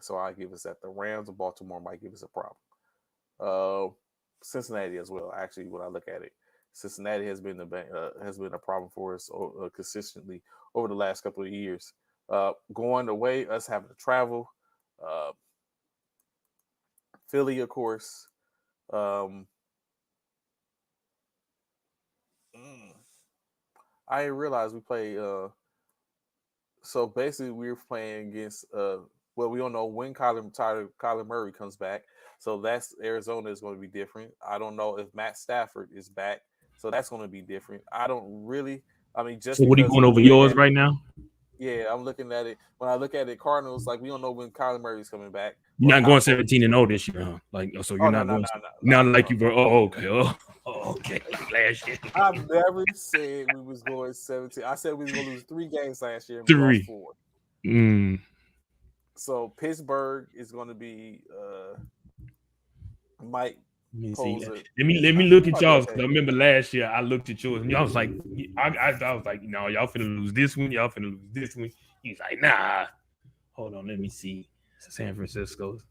S2: So I give us that. The Rams and Baltimore might give us a problem. Cincinnati as well. Actually, when I look at it, Cincinnati has been a problem for us consistently over the last couple of years. Going away, us having to travel. Philly, of course. I didn't realize we play. So basically, we're playing against. Well, we don't know when Kyler Murray comes back. So that's Arizona is going to be different. I don't know if Matt Stafford is back. So that's going to be different. I don't really. I mean, just
S4: so what are you going over yours right now?
S2: Yeah, I'm looking at it. When I look at it, Cardinals, like we don't know when Kyler Murray's coming back.
S4: You're not going 17-0 this year, huh? Like, so you're not going. Not like you were. Oh, okay. Oh, okay. Last year,
S2: I've never said we was going 17. I said we was going to lose 3 games last year. And
S4: 3.
S2: We lost 4. So Pittsburgh is going to be Mike.
S4: Let me look at y'all. I remember last year I looked at yours and y'all was like, I was like, no, y'all finna lose this one. Y'all finna lose this one. He's like, nah. Hold on, let me see. San Francisco's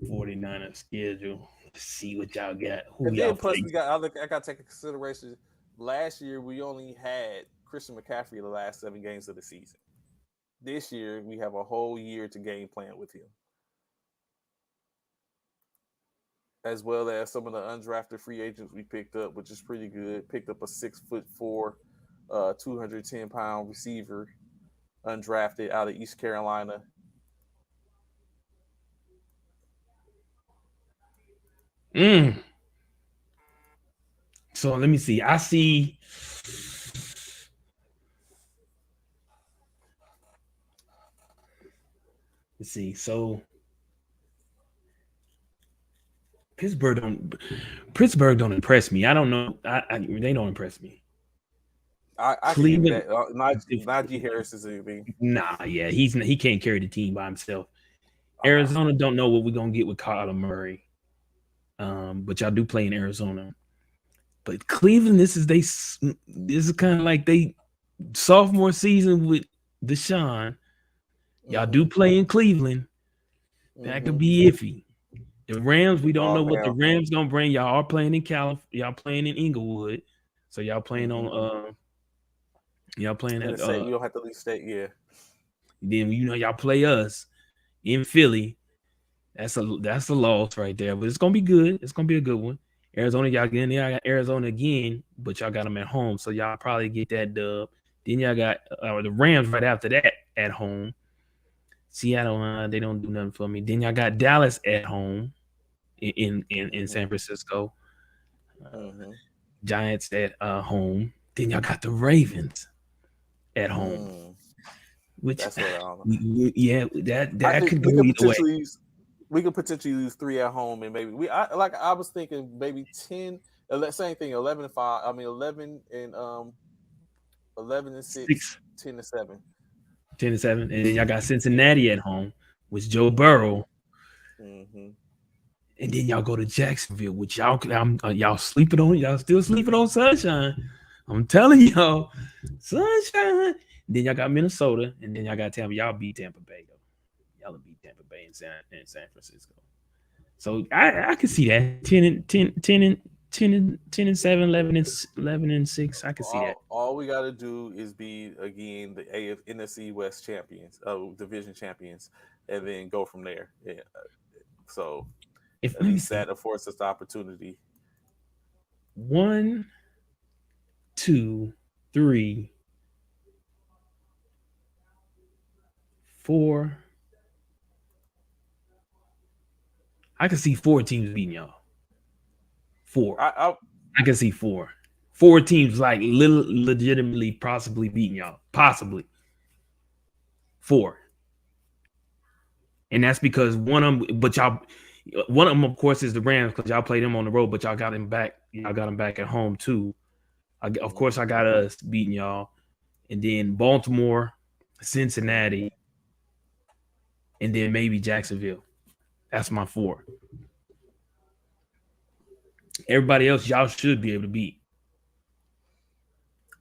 S4: 49ers schedule. Let's see what y'all got. Who
S2: and
S4: y'all
S2: then plus I got to take into consideration. Last year we only had Christian McCaffrey the last 7 games of the season. This year we have a whole year to game plan with him, as well as some of the undrafted free agents we picked up, which is pretty good. Picked up a 6'4", 210-pound receiver, undrafted out of East Carolina.
S4: So let me see. I see. Let's see. So Pittsburgh don't impress me. I don't know. They don't impress me.
S2: I can give you that. Najee Harris is anything.
S4: Nah, yeah, he can't carry the team by himself. Arizona don't know what we're gonna get with Kyler Murray, but y'all do play in Arizona. But Cleveland, this is kind of like they sophomore season with Deshaun. Y'all do play in Cleveland. That could be iffy. The Rams, we don't know what the Rams gonna bring. Y'all are playing in California. Y'all playing in Inglewood, so y'all playing on. Y'all playing at.
S2: You don't have to leave state, yeah.
S4: Then y'all play us in Philly. That's a loss right there, but it's gonna be good. It's gonna be a good one. Arizona, y'all get in there. I got Arizona again, but y'all got them at home, so y'all probably get that dub. Then y'all got the Rams right after that at home. Seattle, they don't do nothing for me. Then y'all got Dallas at home in San Francisco. Giants at home. Then y'all got the Ravens at home. Which
S2: that's what I don't
S4: know. That could go either way.
S2: We could potentially lose 3 at home, and maybe I was thinking maybe 10. Same thing, 11-5. I mean 11 and 6, 10-7.
S4: 10-7, and then y'all got Cincinnati at home with Joe Burrow, and then y'all go to Jacksonville, which y'all sleeping on. Y'all still sleeping on Sunshine. I'm telling y'all, Sunshine. Then y'all got Minnesota, and then y'all got Tampa. Y'all beat Tampa Bay though. Y'all beat Tampa Bay in San Francisco. So I can see that 10-7, 11-6. I can see that.
S2: All we got to do is be again the NFC West champions, division champions, and then go from there. Yeah. So at least that affords us the opportunity.
S4: 1, 2, 3, 4. I can see 4 teams beating y'all. 4. I can see 4. 4 teams like legitimately possibly beating y'all. Possibly. 4. And that's because one of them, of course, is the Rams because y'all played them on the road, but y'all got him back. Y'all got him back at home too. Of course, I got us beating y'all, and then Baltimore, Cincinnati, and then maybe Jacksonville. That's my 4. Everybody else, y'all should be able to beat.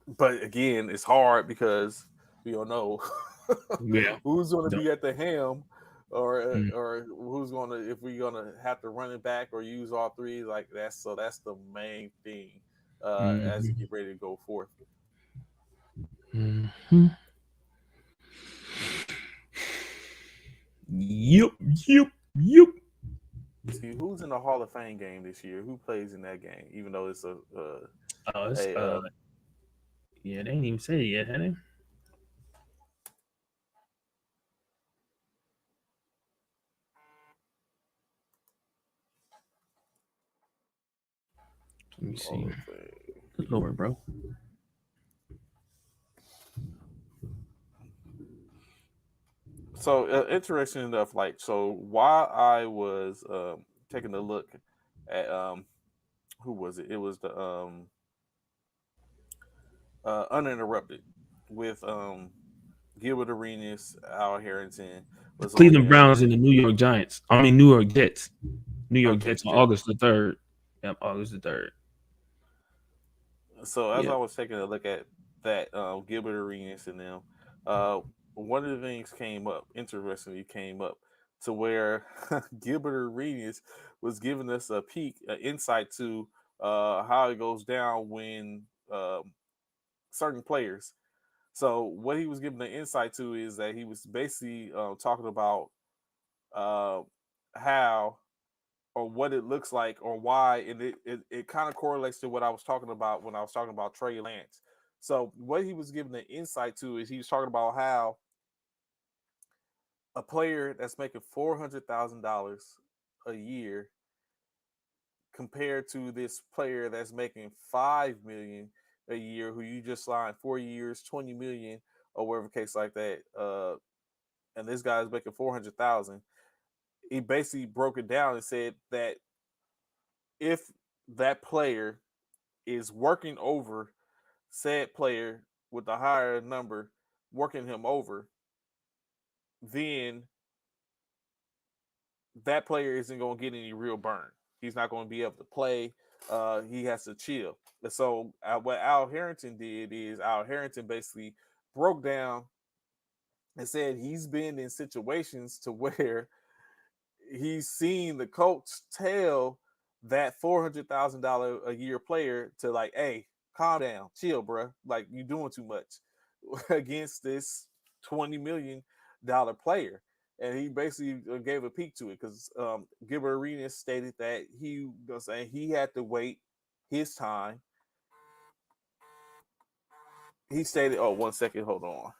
S2: But again, it's hard because we don't know who's going to be at the helm, or who's going to, if we're going to have to run it back or use all 3 like that. So that's the main thing as you get ready to go forth.
S4: Yep.
S2: See who's in the Hall of Fame game this year. Who plays in that game? Even though it's
S4: yeah, they ain't even said it yet, had they? Let me see. Good Lord, bro.
S2: So interesting enough, while I was taking a look at who was it? It was the Uninterrupted with Gilbert Arenas, Al Harrington,
S4: was Cleveland Browns and the New York Giants. I mean New York Jets. New York Jets on August the 3rd. Yep, August the 3rd.
S2: So as I was taking a look at that, Gilbert Arenas and them, one of the things interestingly came up to where Gilbert Arenas was giving us a peek, an insight to how it goes down when certain players. So what he was giving the insight to is that he was basically talking about how or what it looks like or why, and it kind of correlates to what I was talking about when I was talking about Trey Lance. So what he was giving the insight to is he was talking about how a player that's making $400,000 a year compared to this player that's making $5 million a year, who you just signed 4 years, $20 million, or whatever case like that, and this guy's making $400,000. He basically broke it down and said that if that player is working over said player with the higher number working him over, then that player isn't going to get any real burn. He's not going to be able to play. He has to chill. And so what Al Harrington did is Al Harrington basically broke down and said he's been in situations to where he's seen the coach tell that $400,000 a year player to like, hey, calm down, chill, bro. Like you're doing too much against this $20 million player. And he basically gave a peek to it because Gilbert Arenas stated that he was saying he had to wait his time. He stated, oh, 1 second, hold on.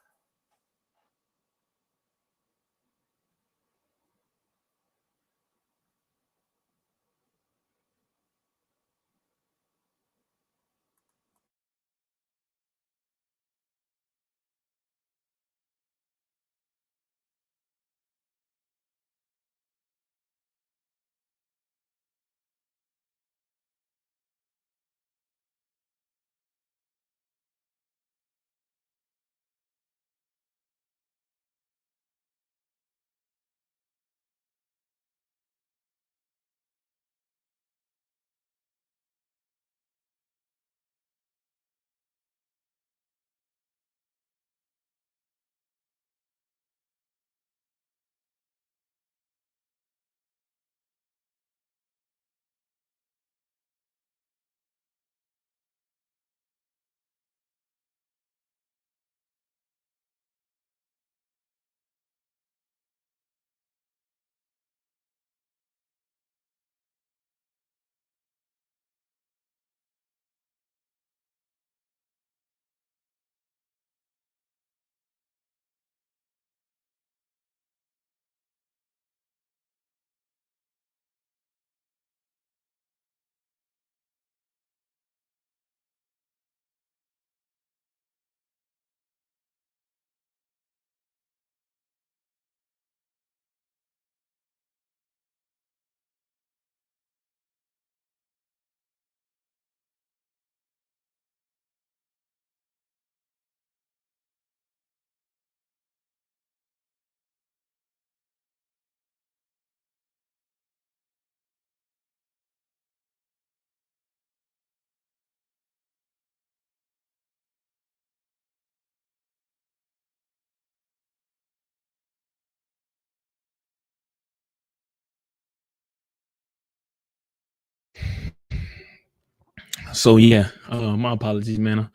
S4: So yeah, my apologies, man. I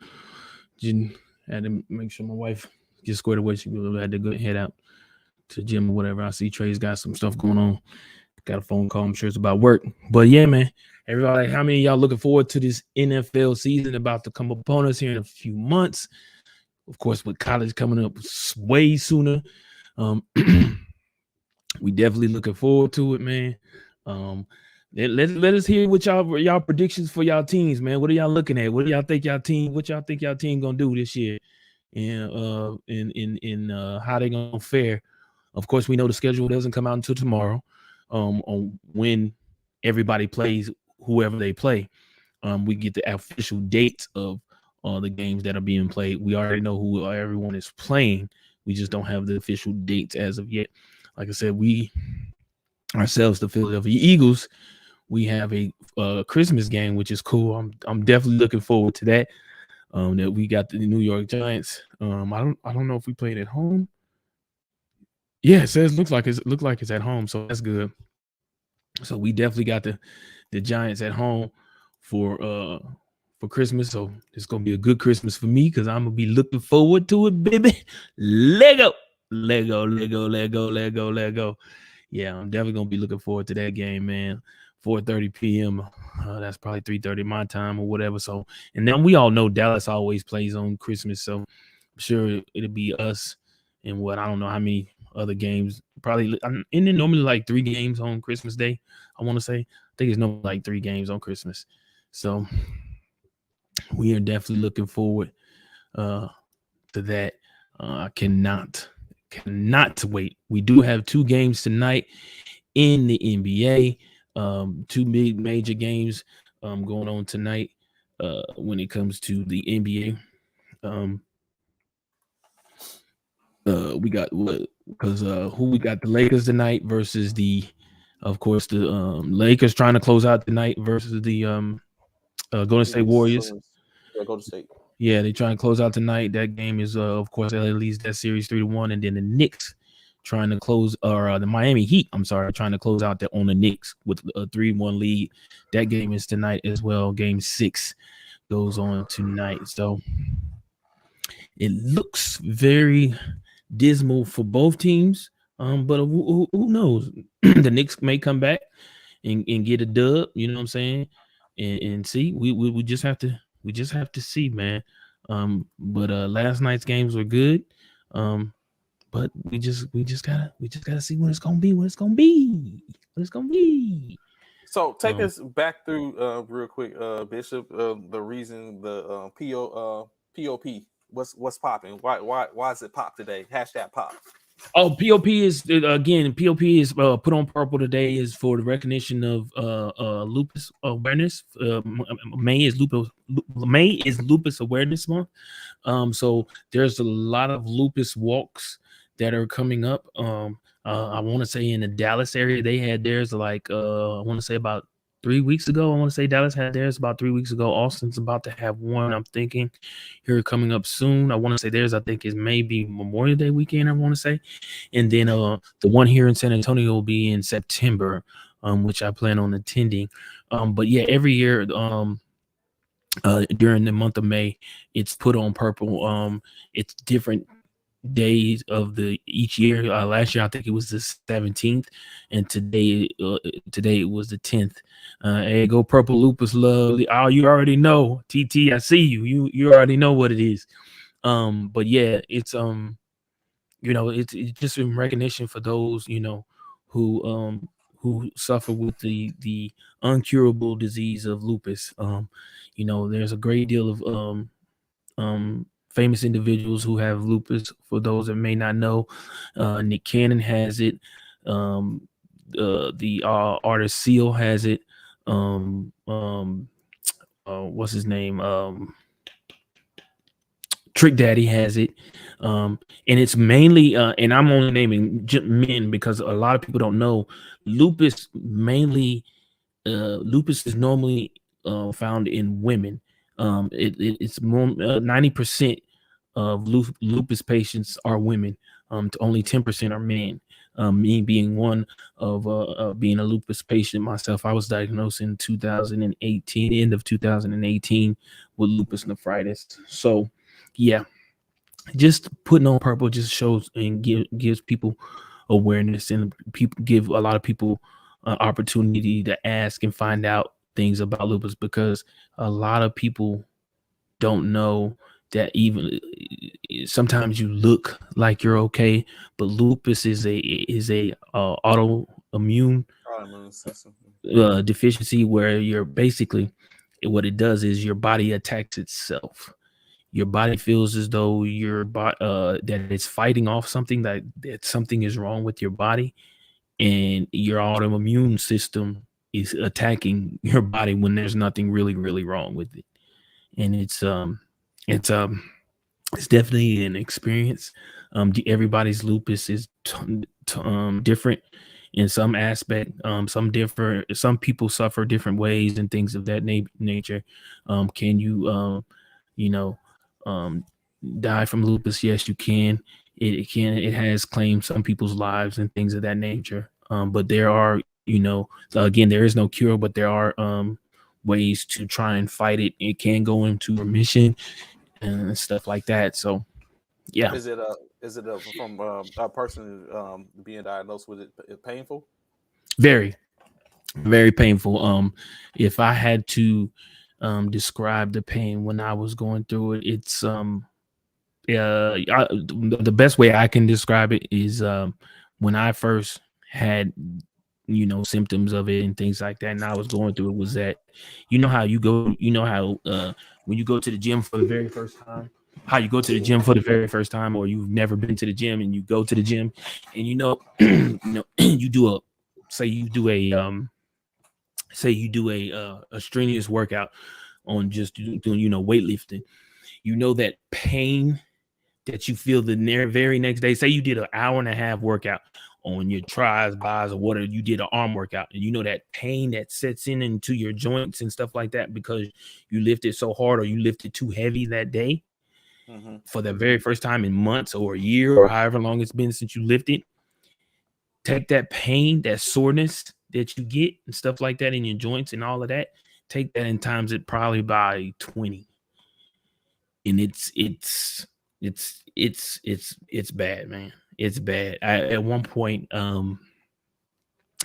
S4: just had to make sure my wife just squared away. She had to go head out to the gym or whatever. I see Trey's got some stuff going on. Got a phone call. I'm sure it's about work. But yeah, man, everybody, how many of y'all looking forward to this NFL season about to come upon us here in a few months? Of course, with college coming up way sooner. We definitely looking forward to it, man. Let us hear what y'all predictions for y'all teams, man. What are y'all looking at? What y'all think y'all team gonna do this year? And in how they gonna fare. Of course, we know the schedule doesn't come out until tomorrow. On when everybody plays whoever they play. We get the official dates of the games that are being played. We already know who everyone is playing. We just don't have the official dates as of yet. Like I said, we ourselves, the Philadelphia Eagles, we have a Christmas game, which is cool. I'm definitely looking forward to that. That we got the New York Giants. I don't know if we played at home. Yeah, it says looks like it's at home, so that's good. So we definitely got the Giants at home for Christmas. So it's gonna be a good Christmas for me because I'm gonna be looking forward to it, baby. Lego. Yeah, I'm definitely gonna be looking forward to that game, man. 4:30 p.m. That's probably 3:30 my time or whatever. So, and then we all know Dallas always plays on Christmas, so I'm sure it'll be us and what I don't know how many other games. Probably, and then normally like 3 games on Christmas Day. I want to say, I think it's normally like 3 games on Christmas. So we are definitely looking forward to that. I cannot wait. We do have 2 games tonight in the NBA. 2 big major games going on tonight. when it comes to the NBA. We got what because who we got the Lakers tonight versus of course the Lakers trying to close out tonight versus the Golden State Warriors.
S3: Yeah, Golden State.
S4: Yeah, they try and close out tonight. That game is of course LA leads that series 3-1, and then the Knicks trying to close or the Miami Heat, I'm sorry, trying to close out on the Knicks with a 3-1 lead. That game is tonight as well. Game 6 goes on tonight. So it looks very dismal for both teams. But who knows? The Knicks may come back and get a dub. You know what I'm saying? And see, we just have to see, man. But last night's games were good. But we just gotta see what it's gonna be.
S2: So take us back through real quick, Bishop. The reason the POP. What's popping? Why is it pop today? Hashtag pop.
S4: Oh, POP is put on purple today is for the recognition of lupus awareness. May is lupus awareness month. So there's a lot of lupus walks that are coming up. I want to say in the Dallas area they had theirs like I want to say about 3 weeks ago. I want to say Dallas had theirs about 3 weeks ago. Austin's about to have one. I'm thinking here coming up soon. I want to say theirs. I think is maybe Memorial Day weekend. I want to say, and then the one here in San Antonio will be in September, which I plan on attending. But yeah, every year during the month of May, it's put on purple. It's different days of each year. Last year I think it was the 17th, and today it was the 10th. Hey, go purple lupus love. Oh, you already know, TT. I see you. You already know what it is. But yeah, it's it's just in recognition for those who suffer with the uncurable disease of lupus. There's a great deal of famous individuals who have lupus. For those that may not know, Nick Cannon has it. The artist Seal has it. What's his name? Trick Daddy has it. And it's mainly, and I'm only naming men because a lot of people don't know lupus. Mainly, lupus is normally found in women. It's more 90% of lupus patients are women. Only 10% are men. Me being one of being a lupus patient myself, I was diagnosed in 2018, end of 2018, with lupus nephritis. So, yeah, just putting on purple just shows and gives people awareness, and give a lot of people opportunity to ask and find out things about lupus, because a lot of people don't know that even sometimes you look like you're okay, but lupus is a autoimmune
S2: system
S4: deficiency where you're basically, what it does is your body attacks itself. Your body feels as though that it's fighting off something, that something is wrong with your body, and your autoimmune system is attacking your body when there's nothing really, really wrong with it. And it's definitely an experience. Everybody's lupus is different in some aspect. Some people suffer different ways and things of that nature. Can you die from lupus? Yes, you can. It has claimed some people's lives and things of that nature. But there are, again, there is no cure, but there are ways to try and fight it. It can go into remission and stuff like that. So, yeah.
S2: Is it from a person being diagnosed with it painful?
S4: Very, very painful. If I had to describe the pain when I was going through it, it's the best way I can describe it is when I first had symptoms of it and things like that, and I was going through it, was that how when you go to the gym for the very first time, or you've never been to the gym and you go to the gym and you do a strenuous workout, on just doing, you know, weightlifting. You know that pain that you feel the very next day. Say you did an hour and a half workout on your tris, bis, or whatever, you did an arm workout, and you know that pain that sets in into your joints and stuff like that because you lifted so hard or you lifted too heavy that day for the very first time in months or a year or however long it's been since you lifted. Take that pain, that soreness that you get and stuff like that in your joints and all of that, take that and times it probably by 20. And it's bad, man. It's bad. At one point, I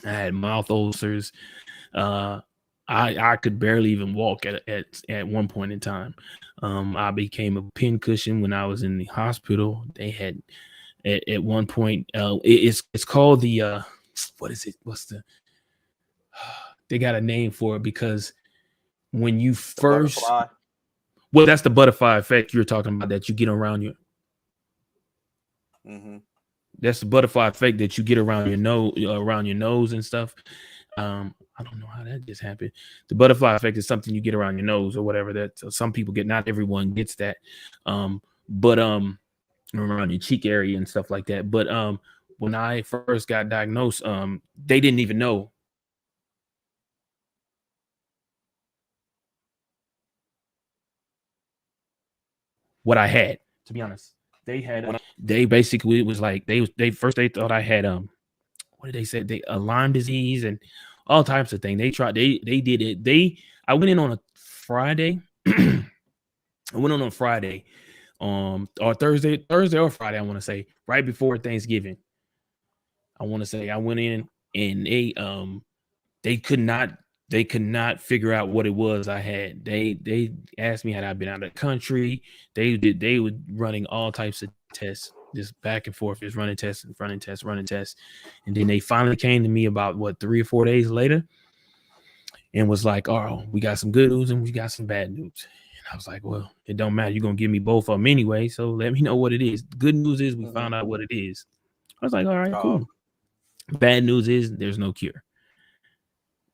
S4: had mouth ulcers. I could barely even walk at one point in time. I became a pincushion when I was in the hospital. They had at one point, it's called the what is it? They got a name for it because when you first,
S2: Butterfly.
S4: well, that's the butterfly effect you're talking about that you get around your. That's the butterfly effect that you get around your nose and stuff. I don't know how that just happened. The butterfly effect is something you get around your nose or whatever that some people get. Not everyone gets that. But around your cheek area and stuff like that. But when I first got diagnosed, they didn't even know. What I had, to be honest. They basically was like they thought I had what did they say? Lyme disease and all types of things. They did it. I went in on a Friday. I went on Friday, or Thursday or Friday, I want to say, right before Thanksgiving. I want to say I went in and they could not figure out what it was I had. They asked me had I been out of the country. They were running all types of tests, just back and forth, just running tests. And then they finally came to me about 3 or 4 days later and was like, "Oh, we got some good news and we got some bad news." And I was like, "Well, it don't matter. You're gonna give me both of them anyway, so let me know what it is." The good news is we found out what it is. I was like, "All right, cool." Bad news is there's no cure.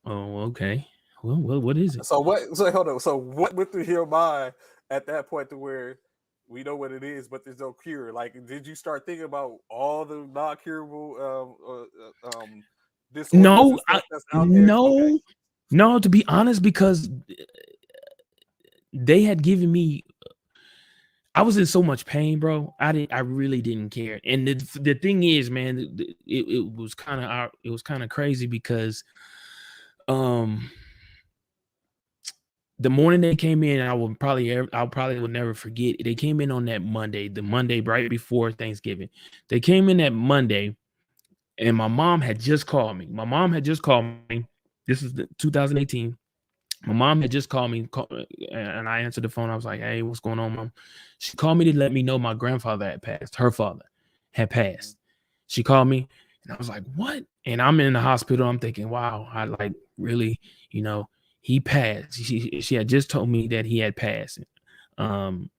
S4: Oh, okay. Well, what is it?
S2: So hold on. So what went through your mind at that point to where we know what it is, but there's no cure? Like, did you start thinking about all the non-curable disorders?
S4: No,
S2: that's out there?
S4: Okay. No. To be honest, because they had given me. I was in so much pain, bro. I really didn't care. And the thing is, man, it was kind of crazy because, the morning they came in, I probably would never forget. They came in on that Monday, the Monday right before Thanksgiving. They came in that Monday, and my mom had just called me. This is 2018. My mom had just called me, and I answered the phone. I was like, "Hey, what's going on, Mom?" She called me to let me know my grandfather had passed. Her father had passed. She called me, and I was like, "What?" And I'm in the hospital. I'm thinking, "Wow, I like really, he passed." She had just told me that he had passed. From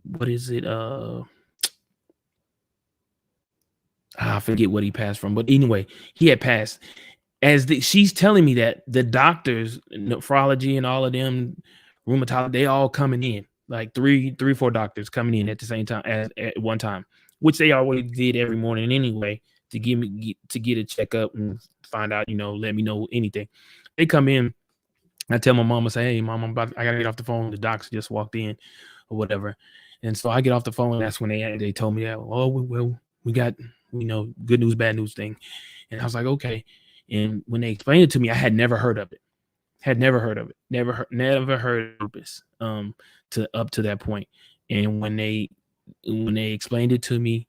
S4: what is it? I forget what he passed from, but anyway, he had passed. She's telling me that the doctors, nephrology and all of them, rheumatology, they all coming in, like 4 doctors coming in at the same time at one time, which they always did every morning anyway to get a checkup and find out, let me know anything. They come in. I tell my mom, I say, "Hey, Mom, I gotta get off the phone. The docs just walked in, or whatever." And so I get off the phone, and that's when they told me that, "Oh, well, we got good news, bad news thing," and I was like, "Okay." And when they explained it to me, I had never heard of it. Never heard of lupus up to that point. And when they explained it to me,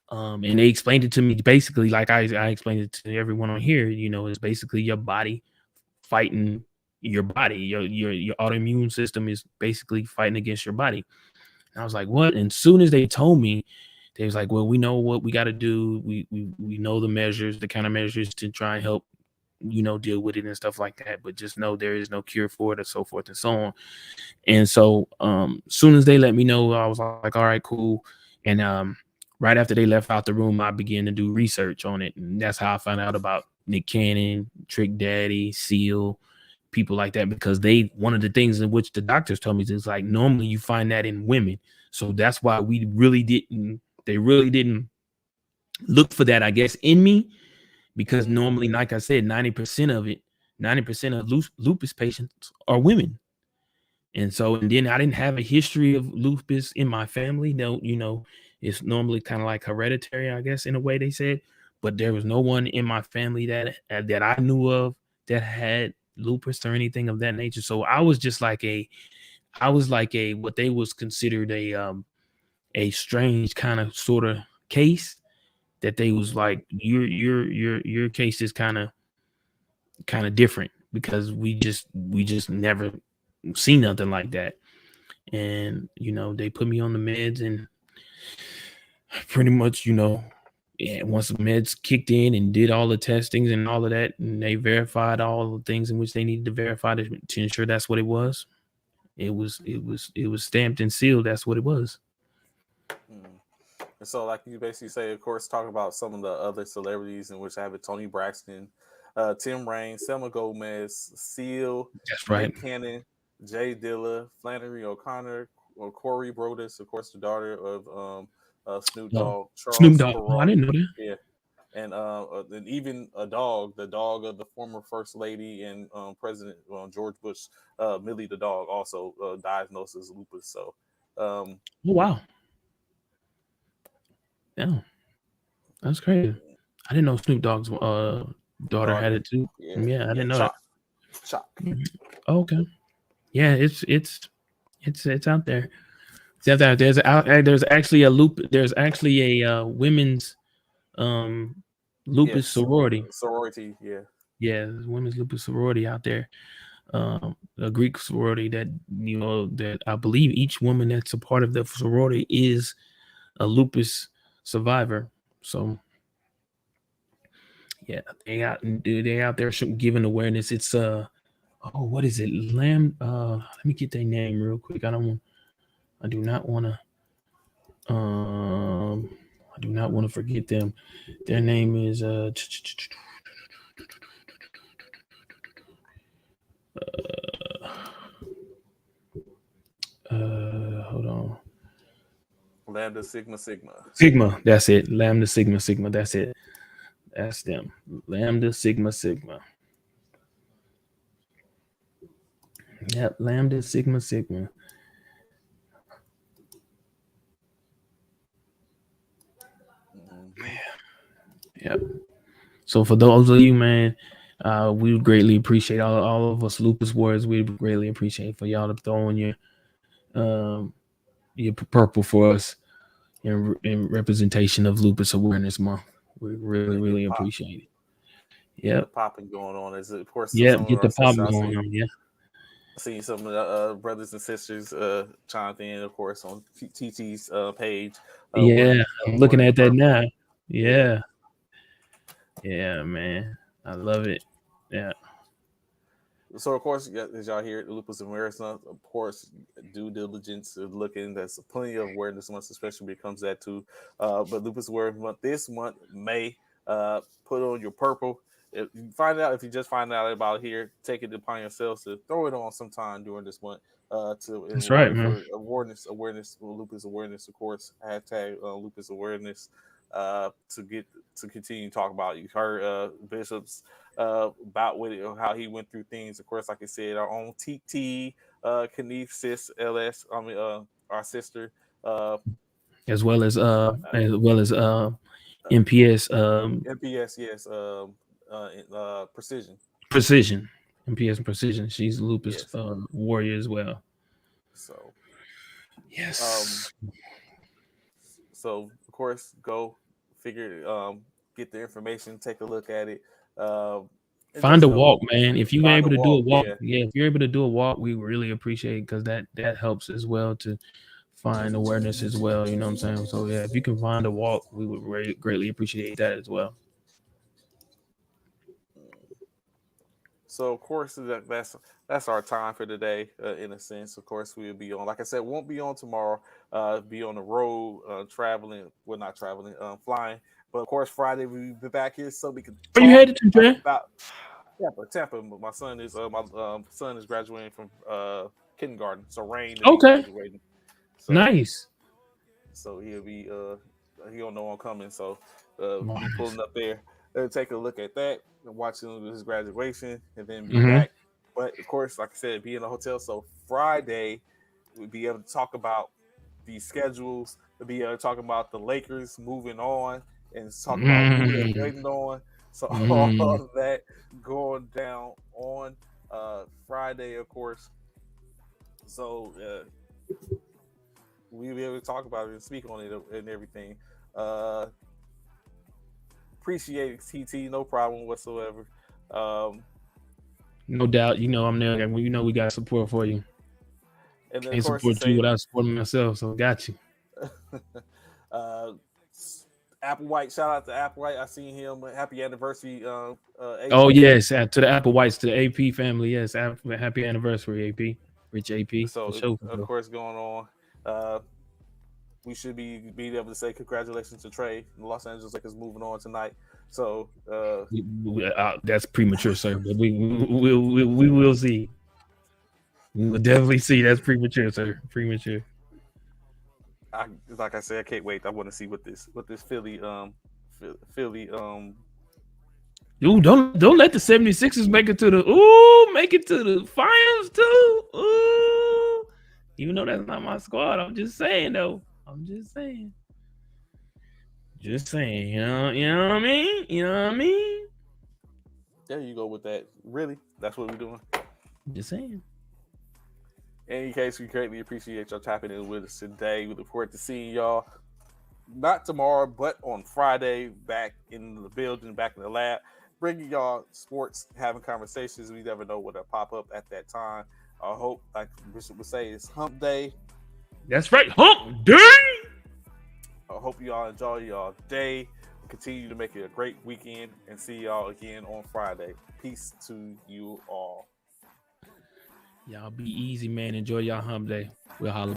S4: and they explained it to me basically like I explained it to everyone on here, it's basically your body fighting your body. Your autoimmune system is basically fighting against your body. And I was like, "What?" And as soon as they told me, they was like, "Well, we know what we got to do. We know the measures, the kind of measures to try and help, deal with it and stuff like that. But just know there is no cure for it," and so forth and so on. And so, as soon as they let me know, I was like, "All right, cool." And right after they left out the room, I began to do research on it, and that's how I found out about Nick Cannon, Trick Daddy, Seal, people like that because one of the things in which the doctors told me is like normally you find that in women. So that's why they really didn't look for that, I guess, in me, because normally, like I said, 90% of lupus patients are women. And then I didn't have a history of lupus in my family. No, it's normally kind of like hereditary, I guess, in a way they said, but there was no one in my family that I knew of that had lupus or anything of that nature. So I was like what they was considered a strange kind of sort of case, that they was like, your case is kind of different because we just never seen nothing like that. And they put me on the meds, and pretty much once the meds kicked in and did all the testings and all of that, and they verified all the things in which they needed to verify to ensure that's what it was. It was stamped and sealed. That's what it was.
S2: And so, like you basically say, of course, talk about some of the other celebrities in which I have it: Tony Braxton, Tim Raines, Selma Gomez, Seal,
S4: That's right,
S2: Nick Cannon, Jay Dilla, Flannery O'Connor, or Corey Brodus, of course, the daughter of Snoop Dogg, Charles
S4: Snoop Dogg.
S2: Perrault,
S4: I didn't know that.
S2: Yeah, and even the dog of the former First Lady and President George Bush, Millie the dog, also diagnosed as lupus. So,
S4: oh wow, yeah, that's crazy. I didn't know Snoop Dogg's daughter had it too. Yeah, I didn't know that.
S2: Chop.
S4: Oh, okay. Yeah, it's out there. It's out there. There's actually a women's lupus sorority.
S2: Sorority, yeah.
S4: Yeah, there's women's lupus sorority out there. A Greek sorority that that I believe each woman that's a part of the sorority is a lupus survivor. So yeah, they out there giving awareness. It's what is it? Let me get their name real quick. I do not want to forget them. Their name is hold on.
S2: Lambda Sigma.
S4: Sigma, that's it. Lambda Sigma, that's it. That's them. Lambda Sigma. Yep, Lambda Sigma. Yep. So for those of you, man, we greatly appreciate all of us lupus warriors. We greatly appreciate for y'all to throw in your purple for us in representation of Lupus Awareness Month. We really appreciate it. Yep.
S2: Popping going on is, of course.
S4: Yep. Get the pop going on. Yeah.
S2: Seeing some of the brothers and sisters chimed in, of course, on TT's page.
S4: I'm looking at that now. Yeah. Yeah, man. I love it. Yeah.
S2: So, of course, as y'all hear, Lupus Awareness Month, of course, due diligence is looking. There's plenty of awareness months, especially when it comes to that too. But Lupus Awareness Month this month, May, put on your purple. If you just find out about it here, take it upon yourselves to throw it on sometime during this month.
S4: That's right, man.
S2: Awareness, lupus awareness, of course. Hashtag lupus awareness to continue to talk about. You heard Bishop's about with it, how he went through things. Of course, like I said, our own TT, Kanief, sis, LS. Our sister,
S4: as well as MPS.
S2: MPS, yes. Precision.
S4: MPS and Precision. She's a lupus warrior as well.
S2: So
S4: yes.
S2: So of course, go figure, get the information, take a look at it.
S4: Find a walk, man. If you're able to do a walk, if you're able to do a walk, we really appreciate it, because that helps as well to find awareness as well. You know what I'm saying? So yeah, if you can find a walk, we would greatly appreciate that as well.
S2: So of course that's our time for today. In a sense, of course, we'll be on. Like I said, won't be on tomorrow. Be on the road, traveling. We're not traveling, flying. But of course, Friday we'll be back here so we can.
S4: Where you headed to, Jay?
S2: Tampa. My son is graduating from kindergarten. So Rain is
S4: Okay,
S2: graduating. So
S4: nice.
S2: he'll be he don't know I'm coming. So be
S4: Nice.
S2: pulling up there. Take a look at that and watching his graduation, and then be
S4: Mhm.
S2: back. But of course, like I said, be in a hotel. So Friday, we'll be able to talk about these schedules. We'll be able to talk about the Lakers moving on and talk about who they're
S4: Mm.
S2: waiting on. So all
S4: Mm.
S2: of that going down on Friday, of course. So we'll be able to talk about it and speak on it and everything. Uh, Appreciate it, TT, no problem whatsoever.
S4: No doubt. You know I'm there. You know we got support for you.
S2: And then of
S4: Can't
S2: course the
S4: support you
S2: same
S4: without supporting myself. So got you.
S2: uh, Applewhite. Shout out to Applewhite. I seen him. Happy anniversary.
S4: Oh
S2: AP.
S4: yes, to the Apple Whites, to the AP family. Yes, happy anniversary, AP. Rich AP for
S2: So
S4: sure. For
S2: of
S4: sure.
S2: course going on. We should be able to say congratulations to Trey. The Los Angeles Lakers moving on tonight. So
S4: That's premature, sir. But we will see. We will definitely see. That's premature, sir. Premature.
S2: like I said, I can't wait. I want to see what this Philly Philly
S4: Ooh, don't let the 76ers make it to the finals too. Ooh. Even though that's not my squad. I'm just saying though. I'm just saying. Just saying, you know what I mean? You know what I mean?
S2: There you go with that. Really? That's what we're doing.
S4: Just saying.
S2: In any case, we greatly appreciate y'all tapping in with us today. We look forward to seeing y'all not tomorrow, but on Friday, back in the building, back in the lab, bringing y'all sports, having conversations. We never know what'll pop up at that time. I hope, like Bishop would say, it's hump day.
S4: That's right. Hump day.
S2: I hope y'all enjoy y'all day. Continue to make it a great weekend and see y'all again on Friday. Peace to you all.
S4: Y'all be easy, man. Enjoy y'all hump day. We'll holler.